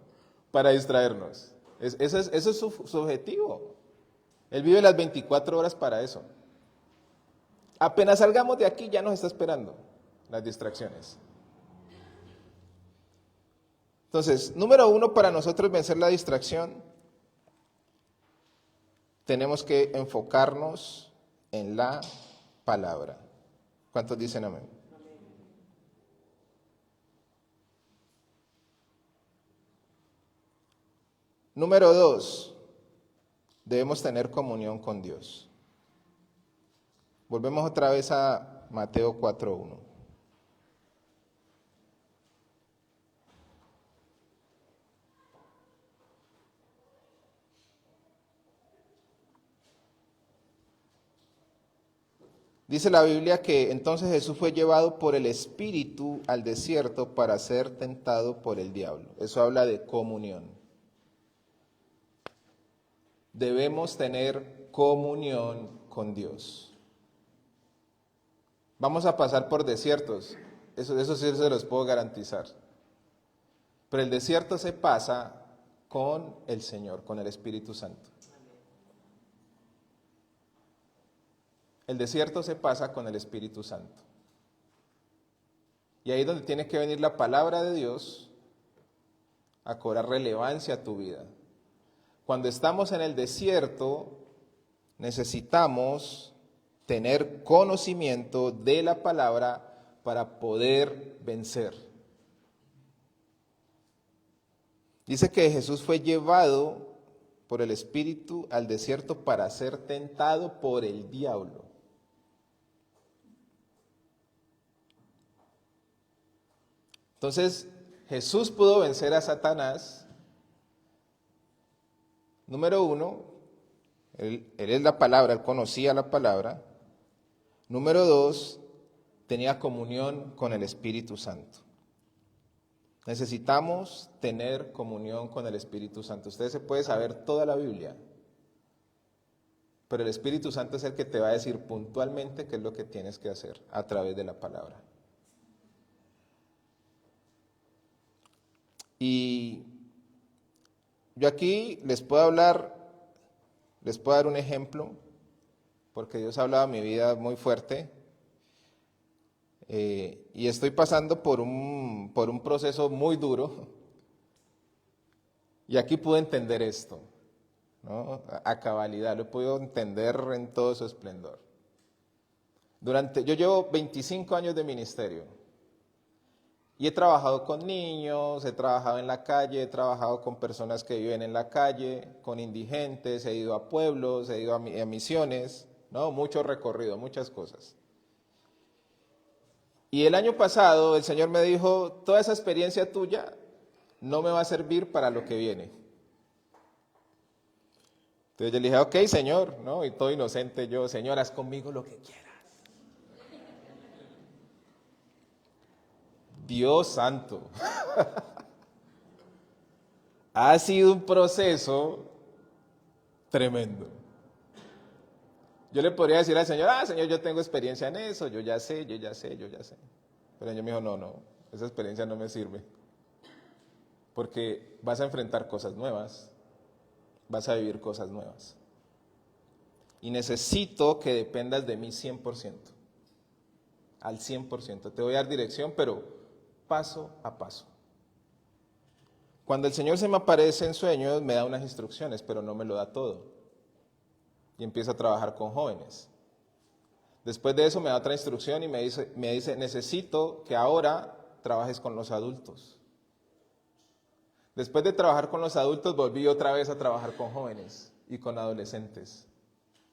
para distraernos. Eso es su objetivo. Él vive las 24 horas para eso. Apenas salgamos de aquí, ya nos está esperando las distracciones. Entonces, número 1, para nosotros vencer la distracción, tenemos que enfocarnos en la palabra. ¿Cuántos dicen amén? Número 2, debemos tener comunión con Dios. Volvemos otra vez a Mateo 4:1. Dice la Biblia que entonces Jesús fue llevado por el Espíritu al desierto para ser tentado por el diablo. Eso habla de comunión. Debemos tener comunión con Dios. Vamos a pasar por desiertos, eso sí se los puedo garantizar. Pero el desierto se pasa con el Señor, con el Espíritu Santo. El desierto se pasa con el Espíritu Santo. Y ahí es donde tiene que venir la palabra de Dios a cobrar relevancia a tu vida. Cuando estamos en el desierto, necesitamos tener conocimiento de la palabra para poder vencer. Dice que Jesús fue llevado por el Espíritu al desierto para ser tentado por el diablo. Entonces, Jesús pudo vencer a Satanás. Número 1, él es la palabra, él conocía la palabra. Número 2, tenía comunión con el Espíritu Santo. Necesitamos tener comunión con el Espíritu Santo. Usted se puede saber toda la Biblia, pero el Espíritu Santo es el que te va a decir puntualmente qué es lo que tienes que hacer a través de la palabra. Y yo aquí les puedo dar un ejemplo, porque Dios ha hablado en mi vida muy fuerte, y estoy pasando por un proceso muy duro, y aquí pude entender esto, ¿no? A cabalidad, lo he podido entender en todo su esplendor. Yo llevo 25 años de ministerio. Y he trabajado con niños, he trabajado en la calle, he trabajado con personas que viven en la calle, con indigentes, he ido a pueblos, he ido a misiones, ¿no? Mucho recorrido, muchas cosas. Y el año pasado el Señor me dijo, toda esa experiencia tuya no me va a servir para lo que viene. Entonces yo le dije, ok, Señor, ¿no? Y todo inocente yo, Señor, haz conmigo lo que quieras. Dios santo. Ha sido un proceso tremendo. Yo le podría decir al Señor, Señor, yo tengo experiencia en eso, yo ya sé. Pero el Señor me dijo, no, esa experiencia no me sirve. Porque vas a enfrentar cosas nuevas, vas a vivir cosas nuevas. Y necesito que dependas de mí 100%, al 100%. Te voy a dar dirección, pero paso a paso. Cuando el Señor se me aparece en sueños, me da unas instrucciones, pero no me lo da todo. Y empiezo a trabajar con jóvenes. Después de eso me da otra instrucción y me dice, necesito que ahora trabajes con los adultos. Después de trabajar con los adultos, volví otra vez a trabajar con jóvenes y con adolescentes.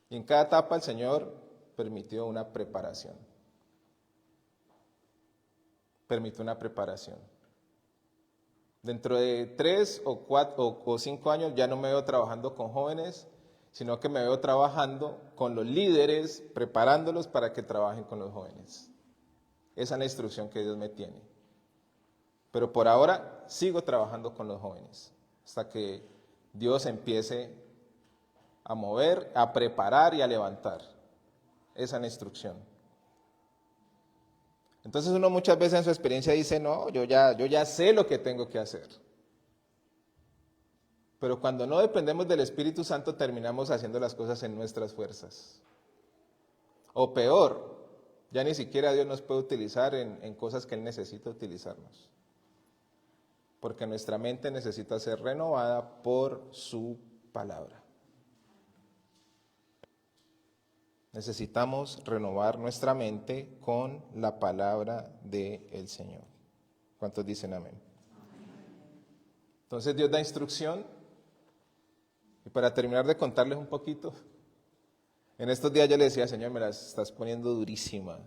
Y en cada etapa el Señor permitió una preparación. Permitió una preparación. Dentro de 3 o 4 o 5 años ya no me veo trabajando con jóvenes, sino que me veo trabajando con los líderes, preparándolos para que trabajen con los jóvenes. Esa es la instrucción que Dios me tiene. Pero por ahora sigo trabajando con los jóvenes, hasta que Dios empiece a mover, a preparar y a levantar. Esa es la instrucción. Entonces uno muchas veces en su experiencia dice, no, yo ya sé lo que tengo que hacer. Pero cuando no dependemos del Espíritu Santo terminamos haciendo las cosas en nuestras fuerzas. O peor, ya ni siquiera Dios nos puede utilizar en cosas que Él necesita utilizarnos. Porque nuestra mente necesita ser renovada por su palabra. Necesitamos renovar nuestra mente con la palabra del Señor. ¿Cuántos dicen amén? Entonces Dios da instrucción. Y para terminar de contarles un poquito, en estos días yo le decía, Señor, me las estás poniendo durísima.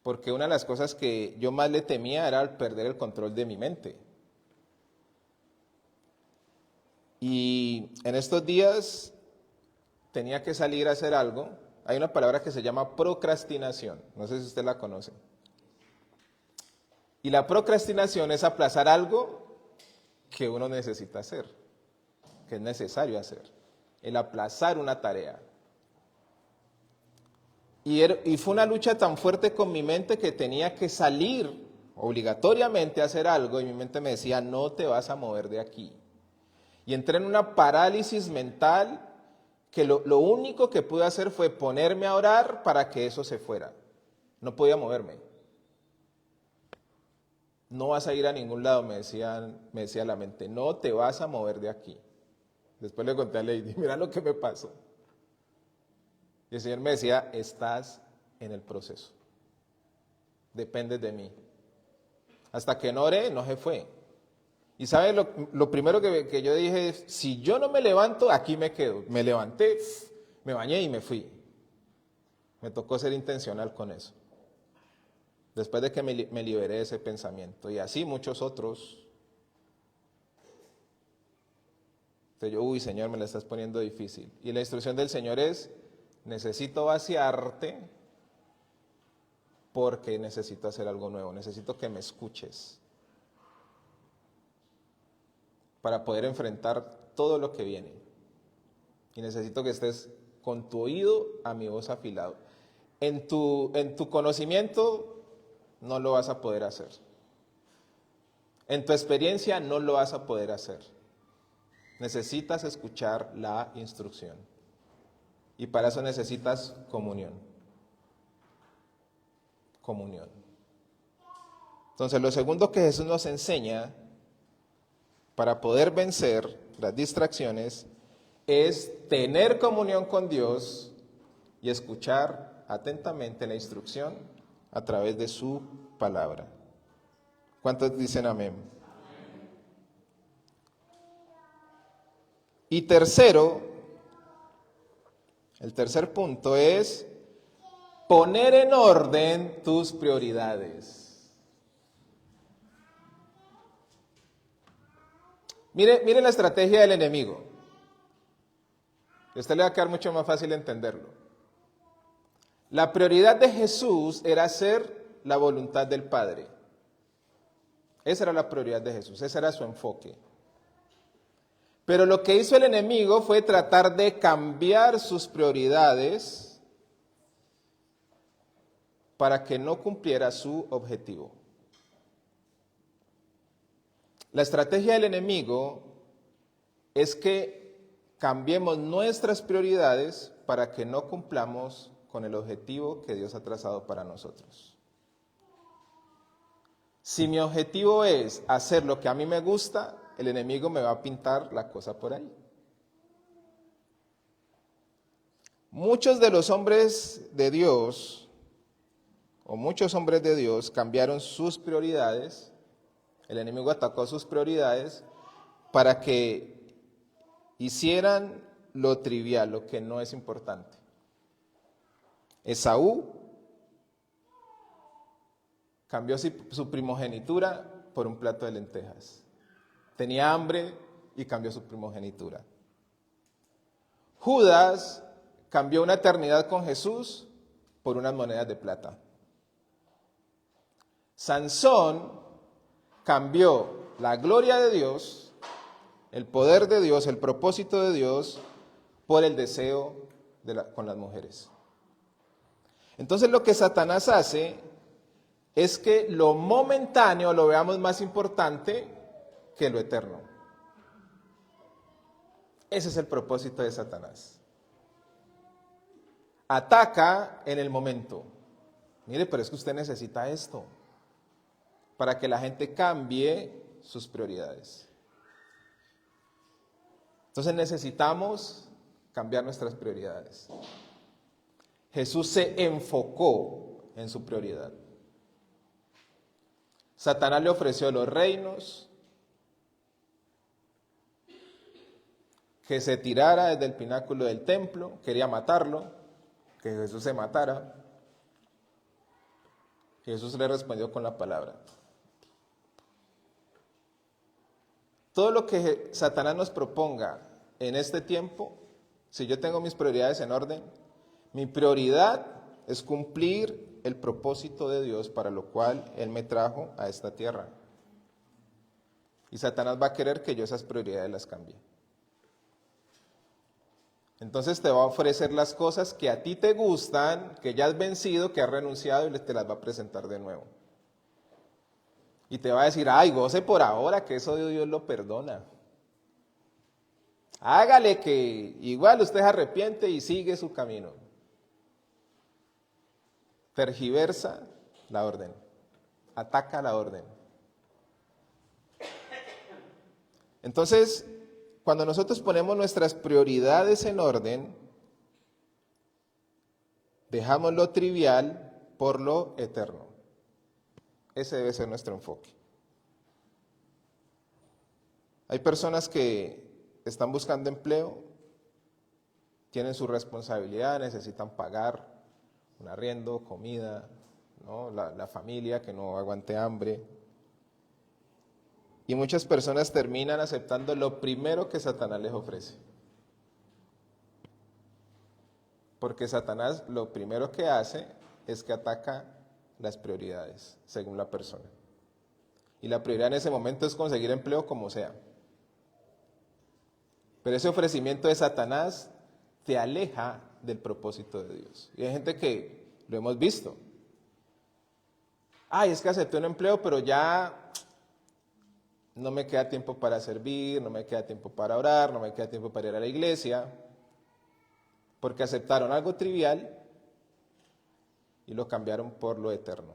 Porque una de las cosas que yo más le temía era el perder el control de mi mente. Y en estos días tenía que salir a hacer algo. Hay una palabra que se llama procrastinación. No sé si usted la conoce. Y la procrastinación es aplazar algo que uno necesita hacer, que es necesario hacer. El aplazar una tarea. Y fue una lucha tan fuerte con mi mente que tenía que salir obligatoriamente a hacer algo y mi mente me decía, no te vas a mover de aquí. Y entré en una parálisis mental que lo único que pude hacer fue ponerme a orar para que eso se fuera. No podía moverme. No vas a ir a ningún lado, me decía la mente, no te vas a mover de aquí. Después le conté a Lady, mira lo que me pasó. Y el Señor me decía, estás en el proceso. Dependes de mí. Hasta que no oré, no se fue. Y ¿sabe lo primero que yo dije es, si yo no me levanto, aquí me quedo. Me levanté, me bañé y me fui. Me tocó ser intencional con eso. Después de que me liberé de ese pensamiento. Y así muchos otros. Entonces yo, Señor, me la estás poniendo difícil. Y la instrucción del Señor es, necesito vaciarte porque necesito hacer algo nuevo. Necesito que me escuches para poder enfrentar todo lo que viene. Y necesito que estés con tu oído a mi voz afilado. En tu conocimiento no lo vas a poder hacer. En tu experiencia no lo vas a poder hacer. Necesitas escuchar la instrucción. Y para eso necesitas comunión. Comunión. Entonces, lo segundo que Jesús nos enseña para poder vencer las distracciones es tener comunión con Dios y escuchar atentamente la instrucción a través de su palabra. ¿Cuántos dicen amén? Y tercero, el tercer punto es poner en orden tus prioridades. Mire la estrategia del enemigo. A usted le va a quedar mucho más fácil entenderlo. La prioridad de Jesús era hacer la voluntad del Padre. Esa era la prioridad de Jesús, ese era su enfoque. Pero lo que hizo el enemigo fue tratar de cambiar sus prioridades para que no cumpliera su objetivo. La estrategia del enemigo es que cambiemos nuestras prioridades para que no cumplamos con el objetivo que Dios ha trazado para nosotros. Si mi objetivo es hacer lo que a mí me gusta, el enemigo me va a pintar la cosa por ahí. Muchos de los hombres de Dios, o muchos hombres de Dios, cambiaron sus prioridades. El enemigo atacó sus prioridades para que hicieran lo trivial, lo que no es importante. Esaú cambió su primogenitura por un plato de lentejas. Tenía hambre y cambió su primogenitura. Judas cambió una eternidad con Jesús por unas monedas de plata. Sansón cambió la gloria de Dios, el poder de Dios, el propósito de Dios, por el deseo con las mujeres. Entonces lo que Satanás hace es que lo momentáneo lo veamos más importante que lo eterno. Ese es el propósito de Satanás. Ataca en el momento. Mire, pero es que usted necesita esto para que la gente cambie sus prioridades. Entonces necesitamos cambiar nuestras prioridades. Jesús se enfocó en su prioridad. Satanás le ofreció los reinos, que se tirara desde el pináculo del templo, quería matarlo, que Jesús se matara. Jesús le respondió con la palabra. Todo lo que Satanás nos proponga en este tiempo, si yo tengo mis prioridades en orden, mi prioridad es cumplir el propósito de Dios para lo cual Él me trajo a esta tierra. Y Satanás va a querer que yo esas prioridades las cambie. Entonces te va a ofrecer las cosas que a ti te gustan, que ya has vencido, que has renunciado y te las va a presentar de nuevo. Y te va a decir, ay, goce por ahora, que eso Dios lo perdona. Hágale que igual usted se arrepiente y sigue su camino. Tergiversa la orden, ataca la orden. Entonces, cuando nosotros ponemos nuestras prioridades en orden, dejamos lo trivial por lo eterno. Ese debe ser nuestro enfoque. Hay personas que están buscando empleo, tienen su responsabilidad, necesitan pagar un arriendo, comida, ¿no? La familia que no aguante hambre. Y muchas personas terminan aceptando lo primero que Satanás les ofrece. Porque Satanás lo primero que hace es que ataca las prioridades, según la persona. Y la prioridad en ese momento es conseguir empleo como sea. Pero ese ofrecimiento de Satanás te aleja del propósito de Dios. Y hay gente que lo hemos visto. Ay, es que acepté un empleo, pero ya no me queda tiempo para servir, no me queda tiempo para orar, no me queda tiempo para ir a la iglesia, porque aceptaron algo trivial y lo cambiaron por lo eterno.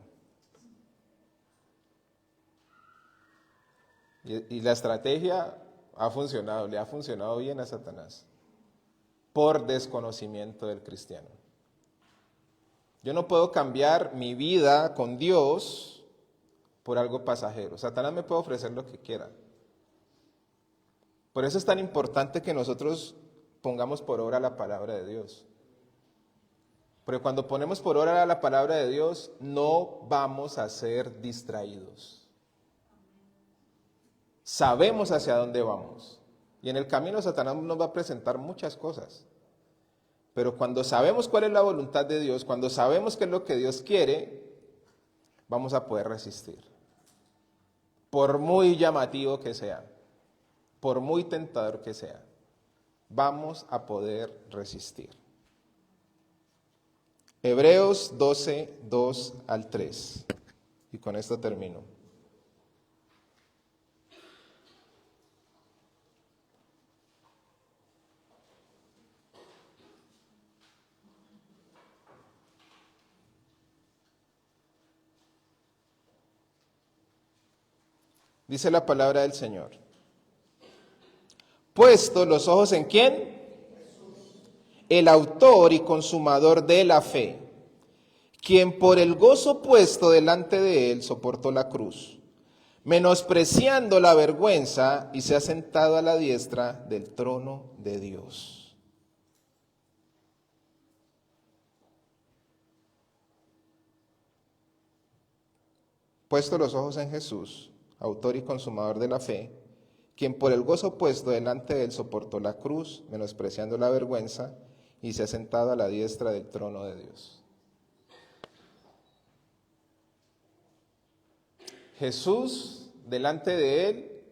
Y la estrategia ha funcionado, le ha funcionado bien a Satanás, por desconocimiento del cristiano. Yo no puedo cambiar mi vida con Dios por algo pasajero. Satanás me puede ofrecer lo que quiera. Por eso es tan importante que nosotros pongamos por obra la palabra de Dios. Porque cuando ponemos por obra la palabra de Dios, no vamos a ser distraídos. Sabemos hacia dónde vamos. Y en el camino Satanás nos va a presentar muchas cosas. Pero cuando sabemos cuál es la voluntad de Dios, cuando sabemos qué es lo que Dios quiere, vamos a poder resistir. Por muy llamativo que sea, por muy tentador que sea, vamos a poder resistir. Hebreos 12, 2 al 3. Y con esto termino. Dice la palabra del Señor. Puesto los ojos en ¿quién? El autor y consumador de la fe, quien por el gozo puesto delante de él soportó la cruz, menospreciando la vergüenza, y se ha sentado a la diestra del trono de Dios. Puesto los ojos en Jesús, autor y consumador de la fe, quien por el gozo puesto delante de él soportó la cruz, menospreciando la vergüenza, y se ha sentado a la diestra del trono de Dios. Jesús, delante de él,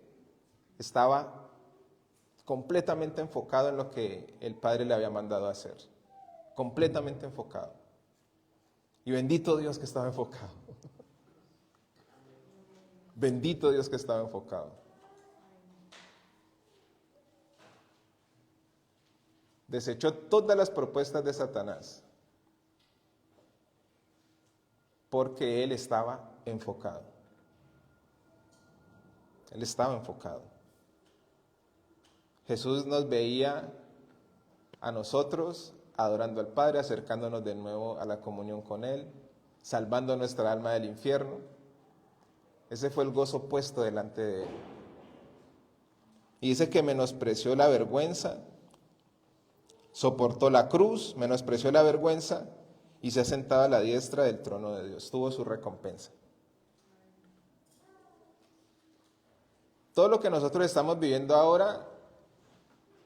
estaba completamente enfocado en lo que el Padre le había mandado a hacer. Completamente enfocado. Y bendito Dios que estaba enfocado. Bendito Dios que estaba enfocado. Desechó todas las propuestas de Satanás porque él estaba enfocado. Él estaba enfocado. Jesús nos veía a nosotros adorando al Padre, acercándonos de nuevo a la comunión con Él, salvando nuestra alma del infierno. Ese fue el gozo puesto delante de Él. Y dice que menospreció la vergüenza, soportó la cruz, menospreció la vergüenza y se ha sentado a la diestra del trono de Dios. Tuvo su recompensa. Todo lo que nosotros estamos viviendo ahora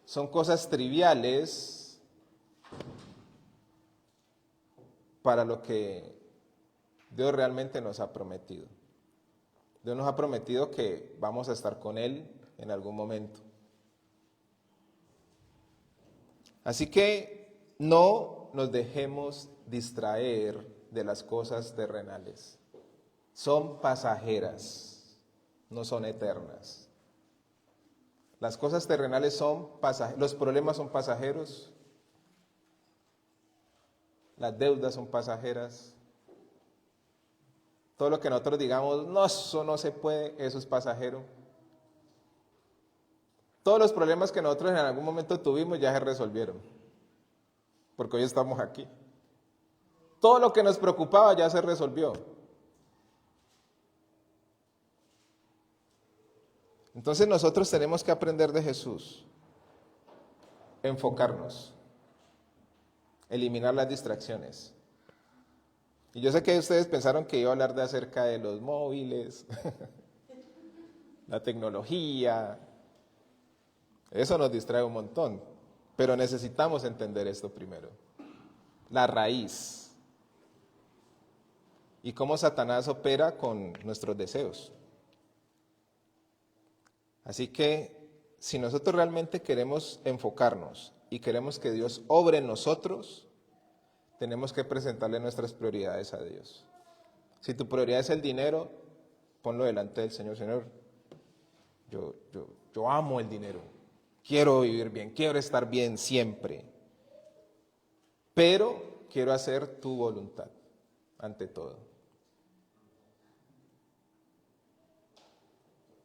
son cosas triviales para lo que Dios realmente nos ha prometido. Dios nos ha prometido que vamos a estar con Él en algún momento. Así que no nos dejemos distraer de las cosas terrenales. Son pasajeras, no son eternas. Las cosas terrenales son pasajeras, los problemas son pasajeros, las deudas son pasajeras. Todo lo que nosotros digamos, no, eso no se puede, eso es pasajero. Todos los problemas que nosotros en algún momento tuvimos ya se resolvieron, porque hoy estamos aquí. Todo lo que nos preocupaba ya se resolvió. Entonces nosotros tenemos que aprender de Jesús, enfocarnos, eliminar las distracciones. Y yo sé que ustedes pensaron que iba a hablar acerca de los móviles, la tecnología. Eso nos distrae un montón, pero necesitamos entender esto primero. La raíz. Y cómo Satanás opera con nuestros deseos. Así que, si nosotros realmente queremos enfocarnos y queremos que Dios obre en nosotros, tenemos que presentarle nuestras prioridades a Dios. Si tu prioridad es el dinero, ponlo delante del Señor. Señor, yo amo el dinero. Quiero vivir bien, quiero estar bien siempre, pero quiero hacer tu voluntad ante todo.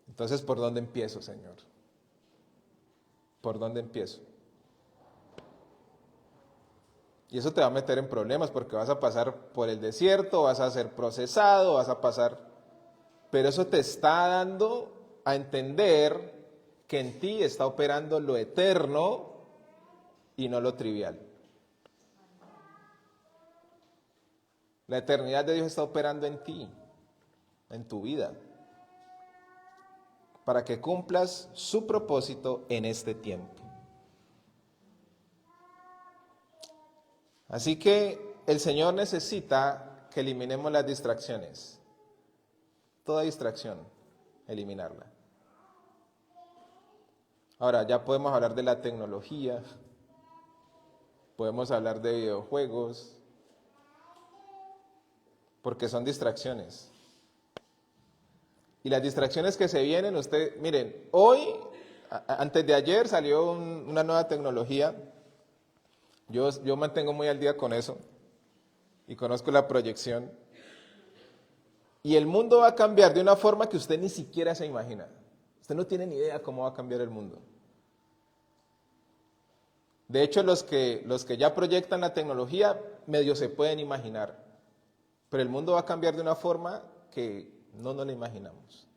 Entonces, ¿por dónde empiezo, Señor? ¿Por dónde empiezo? Y eso te va a meter en problemas porque vas a pasar por el desierto, vas a ser procesado, vas a pasar... Pero eso te está dando a entender que en ti está operando lo eterno y no lo trivial. La eternidad de Dios está operando en ti, en tu vida, para que cumplas su propósito en este tiempo. Así que el Señor necesita que eliminemos las distracciones. Toda distracción, eliminarla. Ahora, ya podemos hablar de la tecnología, podemos hablar de videojuegos, porque son distracciones. Y las distracciones que se vienen, miren, hoy, antes de ayer salió una nueva tecnología. Yo mantengo muy al día con eso y conozco la proyección. Y el mundo va a cambiar de una forma que usted ni siquiera se imagina. Usted no tiene ni idea cómo va a cambiar el mundo. De hecho, los que ya proyectan la tecnología, medio se pueden imaginar. Pero el mundo va a cambiar de una forma que no nos la imaginamos.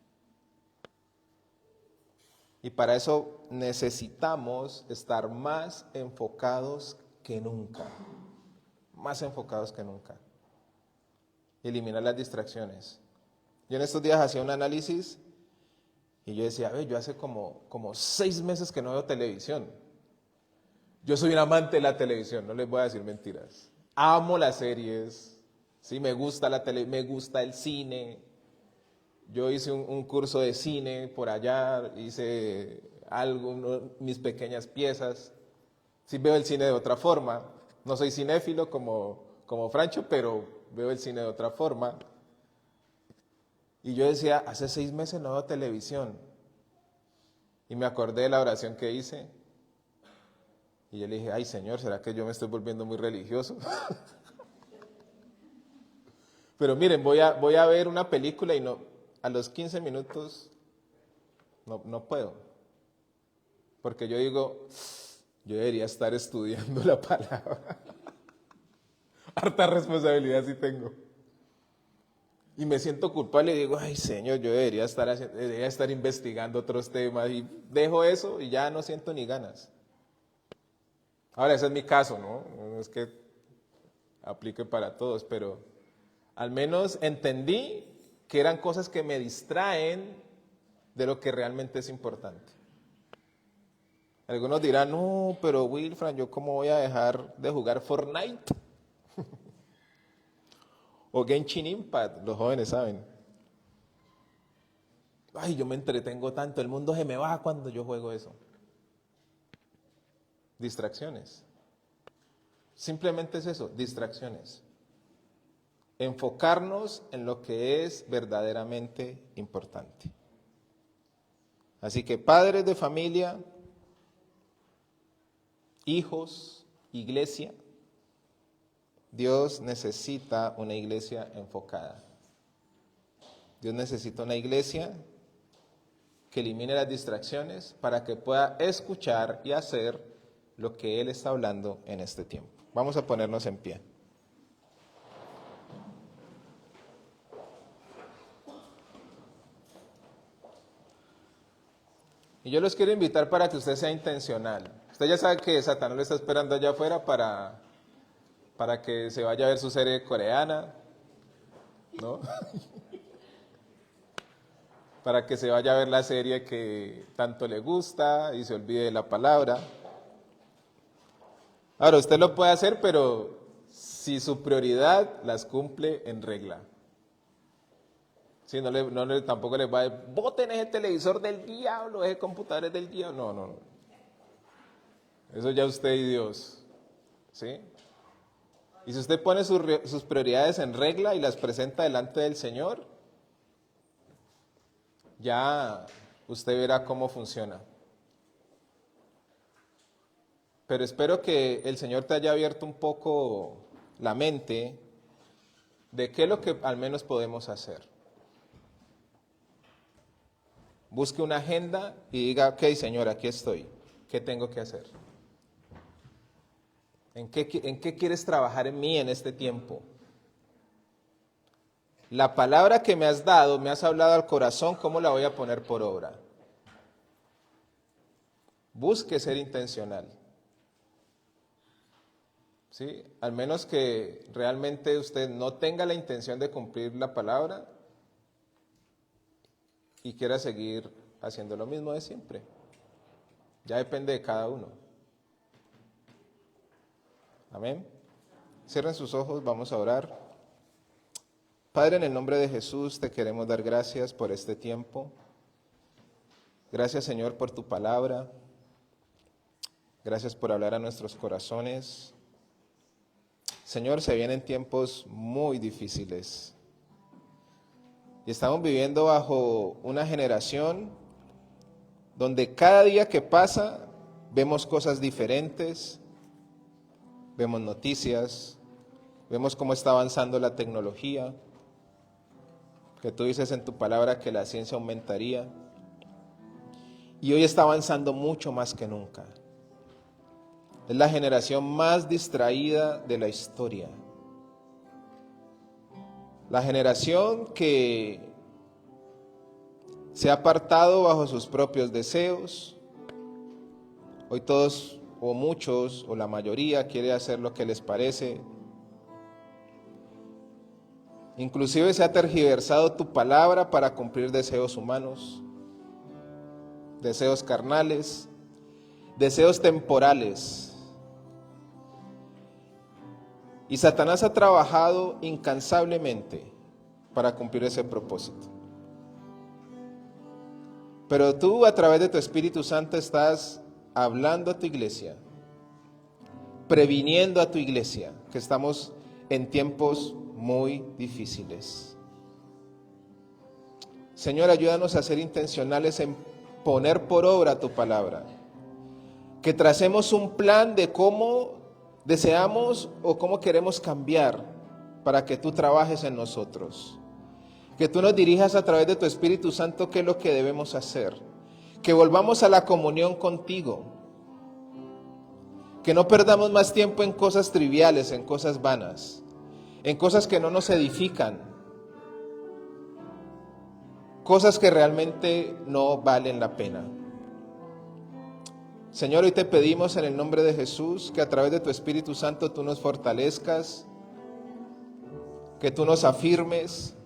Y para eso necesitamos estar más enfocados que nunca. Más enfocados que nunca. Eliminar las distracciones. Yo en estos días hacía un análisis y yo decía, yo hace como 6 meses que no veo televisión. Yo soy un amante de la televisión, no les voy a decir mentiras. Amo las series, ¿sí? Me gusta me gusta el cine. Yo hice un curso de cine por allá, hice mis pequeñas piezas. Sí veo el cine de otra forma. No soy cinéfilo como Francho, pero veo el cine de otra forma. Y yo decía, hace 6 meses no veo televisión. Y me acordé de la oración que hice. Y yo le dije, ay Señor, ¿será que yo me estoy volviendo muy religioso? Pero miren, voy a ver una película y a los 15 minutos no puedo. Porque yo digo, yo debería estar estudiando la palabra. Harta responsabilidad sí tengo. Y me siento culpable y digo, ay Señor, yo debería estar investigando otros temas. Y dejo eso y ya no siento ni ganas. Ahora, ese es mi caso, ¿no? No es que aplique para todos, pero al menos entendí que eran cosas que me distraen de lo que realmente es importante. Algunos dirán, no, pero Wilfran, ¿yo cómo voy a dejar de jugar Fortnite? O Genshin Impact, los jóvenes saben. Ay, yo me entretengo tanto, el mundo se me va cuando yo juego eso. Distracciones. Simplemente es eso, distracciones. Enfocarnos en lo que es verdaderamente importante. Así que padres de familia, hijos, iglesia, Dios necesita una iglesia enfocada. Dios necesita una iglesia que elimine las distracciones para que pueda escuchar y hacer lo que Él está hablando en este tiempo. Vamos a ponernos en pie. Y yo los quiero invitar para que usted sea intencional. Usted ya sabe que Satanás lo está esperando allá afuera para que se vaya a ver su serie coreana, ¿no? Para que se vaya a ver la serie que tanto le gusta y se olvide de la palabra. Ahora, usted lo puede hacer, pero si su prioridad las cumple en regla. Sí, tampoco les va a decir, boten ese televisor del diablo, ese computador es del diablo. No. Eso ya usted y Dios. ¿Sí? Y si usted pone sus prioridades en regla y las presenta delante del Señor, ya usted verá cómo funciona. Pero espero que el Señor te haya abierto un poco la mente de qué es lo que al menos podemos hacer. Busque una agenda y diga, ok, Señor, aquí estoy. ¿Qué tengo que hacer? ¿En qué quieres trabajar en mí en este tiempo? La palabra que me has dado, me has hablado al corazón, ¿cómo la voy a poner por obra? Busque ser intencional. ¿sí? Al menos que realmente usted no tenga la intención de cumplir la palabra y quiera seguir haciendo lo mismo de siempre. Ya depende de cada uno. Amén. Cierren sus ojos, vamos a orar. Padre, en el nombre de Jesús te queremos dar gracias por este tiempo. Gracias, Señor, por tu palabra. Gracias por hablar a nuestros corazones. Señor, se vienen tiempos muy difíciles. Y estamos viviendo bajo una generación donde cada día que pasa vemos cosas diferentes, vemos noticias, vemos cómo está avanzando la tecnología, que tú dices en tu palabra que la ciencia aumentaría. Y hoy está avanzando mucho más que nunca. Es la generación más distraída de la historia. La generación que se ha apartado bajo sus propios deseos. Hoy todos o muchos o la mayoría quiere hacer lo que les parece. Inclusive se ha tergiversado tu palabra para cumplir deseos humanos, deseos carnales, deseos temporales. Y Satanás ha trabajado incansablemente para cumplir ese propósito. Pero tú, a través de tu Espíritu Santo, estás hablando a tu iglesia, previniendo a tu iglesia, que estamos en tiempos muy difíciles. Señor, ayúdanos a ser intencionales en poner por obra tu palabra. Que tracemos un plan de cómo deseamos o cómo queremos cambiar para que tú trabajes en nosotros. Que tú nos dirijas a través de tu Espíritu Santo qué es lo que debemos hacer. Que volvamos a la comunión contigo. Que no perdamos más tiempo en cosas triviales, en cosas vanas, en cosas que no nos edifican, cosas que realmente no valen la pena. Señor, hoy te pedimos en el nombre de Jesús que a través de tu Espíritu Santo tú nos fortalezcas, que tú nos afirmes,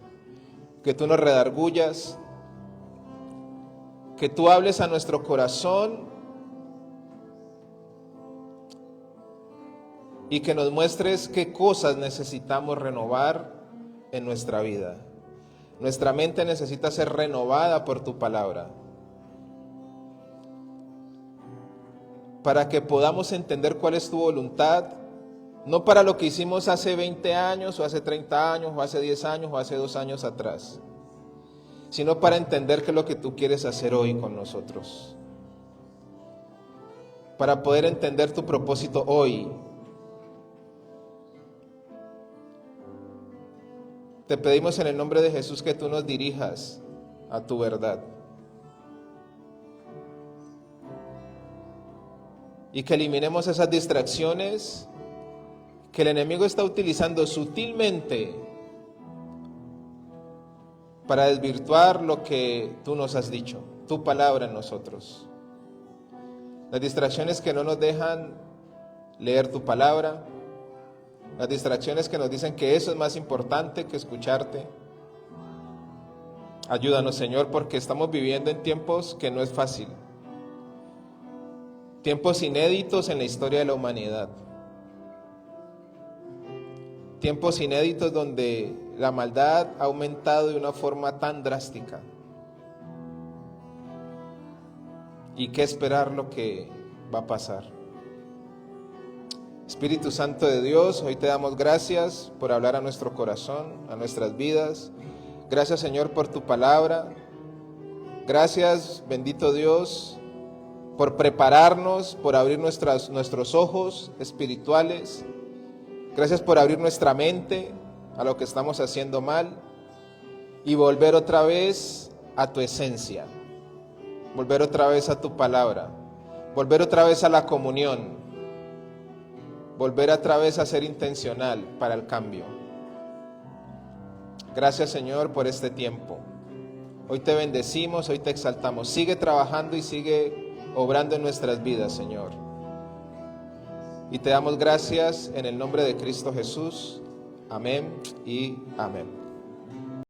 que tú nos redargullas, que tú hables a nuestro corazón y que nos muestres qué cosas necesitamos renovar en nuestra vida. Nuestra mente necesita ser renovada por tu palabra, para que podamos entender cuál es tu voluntad, no para lo que hicimos hace 20 años, o hace 30 años, o hace 10 años, o hace 2 años atrás, sino para entender qué es lo que tú quieres hacer hoy con nosotros, para poder entender tu propósito hoy. Te pedimos en el nombre de Jesús que tú nos dirijas a tu verdad. Y que eliminemos esas distracciones que el enemigo está utilizando sutilmente para desvirtuar lo que tú nos has dicho, tu palabra en nosotros. Las distracciones que no nos dejan leer tu palabra, las distracciones que nos dicen que eso es más importante que escucharte. Ayúdanos, Señor, porque estamos viviendo en tiempos que no es fácil. Tiempos inéditos en la historia de la humanidad. Tiempos inéditos donde la maldad ha aumentado de una forma tan drástica. ¿Y qué esperar lo que va a pasar? Espíritu Santo de Dios, hoy te damos gracias por hablar a nuestro corazón, a nuestras vidas. Gracias, Señor, por tu palabra. Gracias, bendito Dios, por prepararnos, por abrir nuestros ojos espirituales. Gracias por abrir nuestra mente a lo que estamos haciendo mal y volver otra vez a tu esencia, volver otra vez a tu palabra, volver otra vez a la comunión, volver otra vez a ser intencional para el cambio. Gracias, Señor, por este tiempo. Hoy te bendecimos, hoy te exaltamos. Sigue trabajando y sigue obrando en nuestras vidas, Señor. y te damos gracias en el nombre de Cristo Jesús. Amén y amén.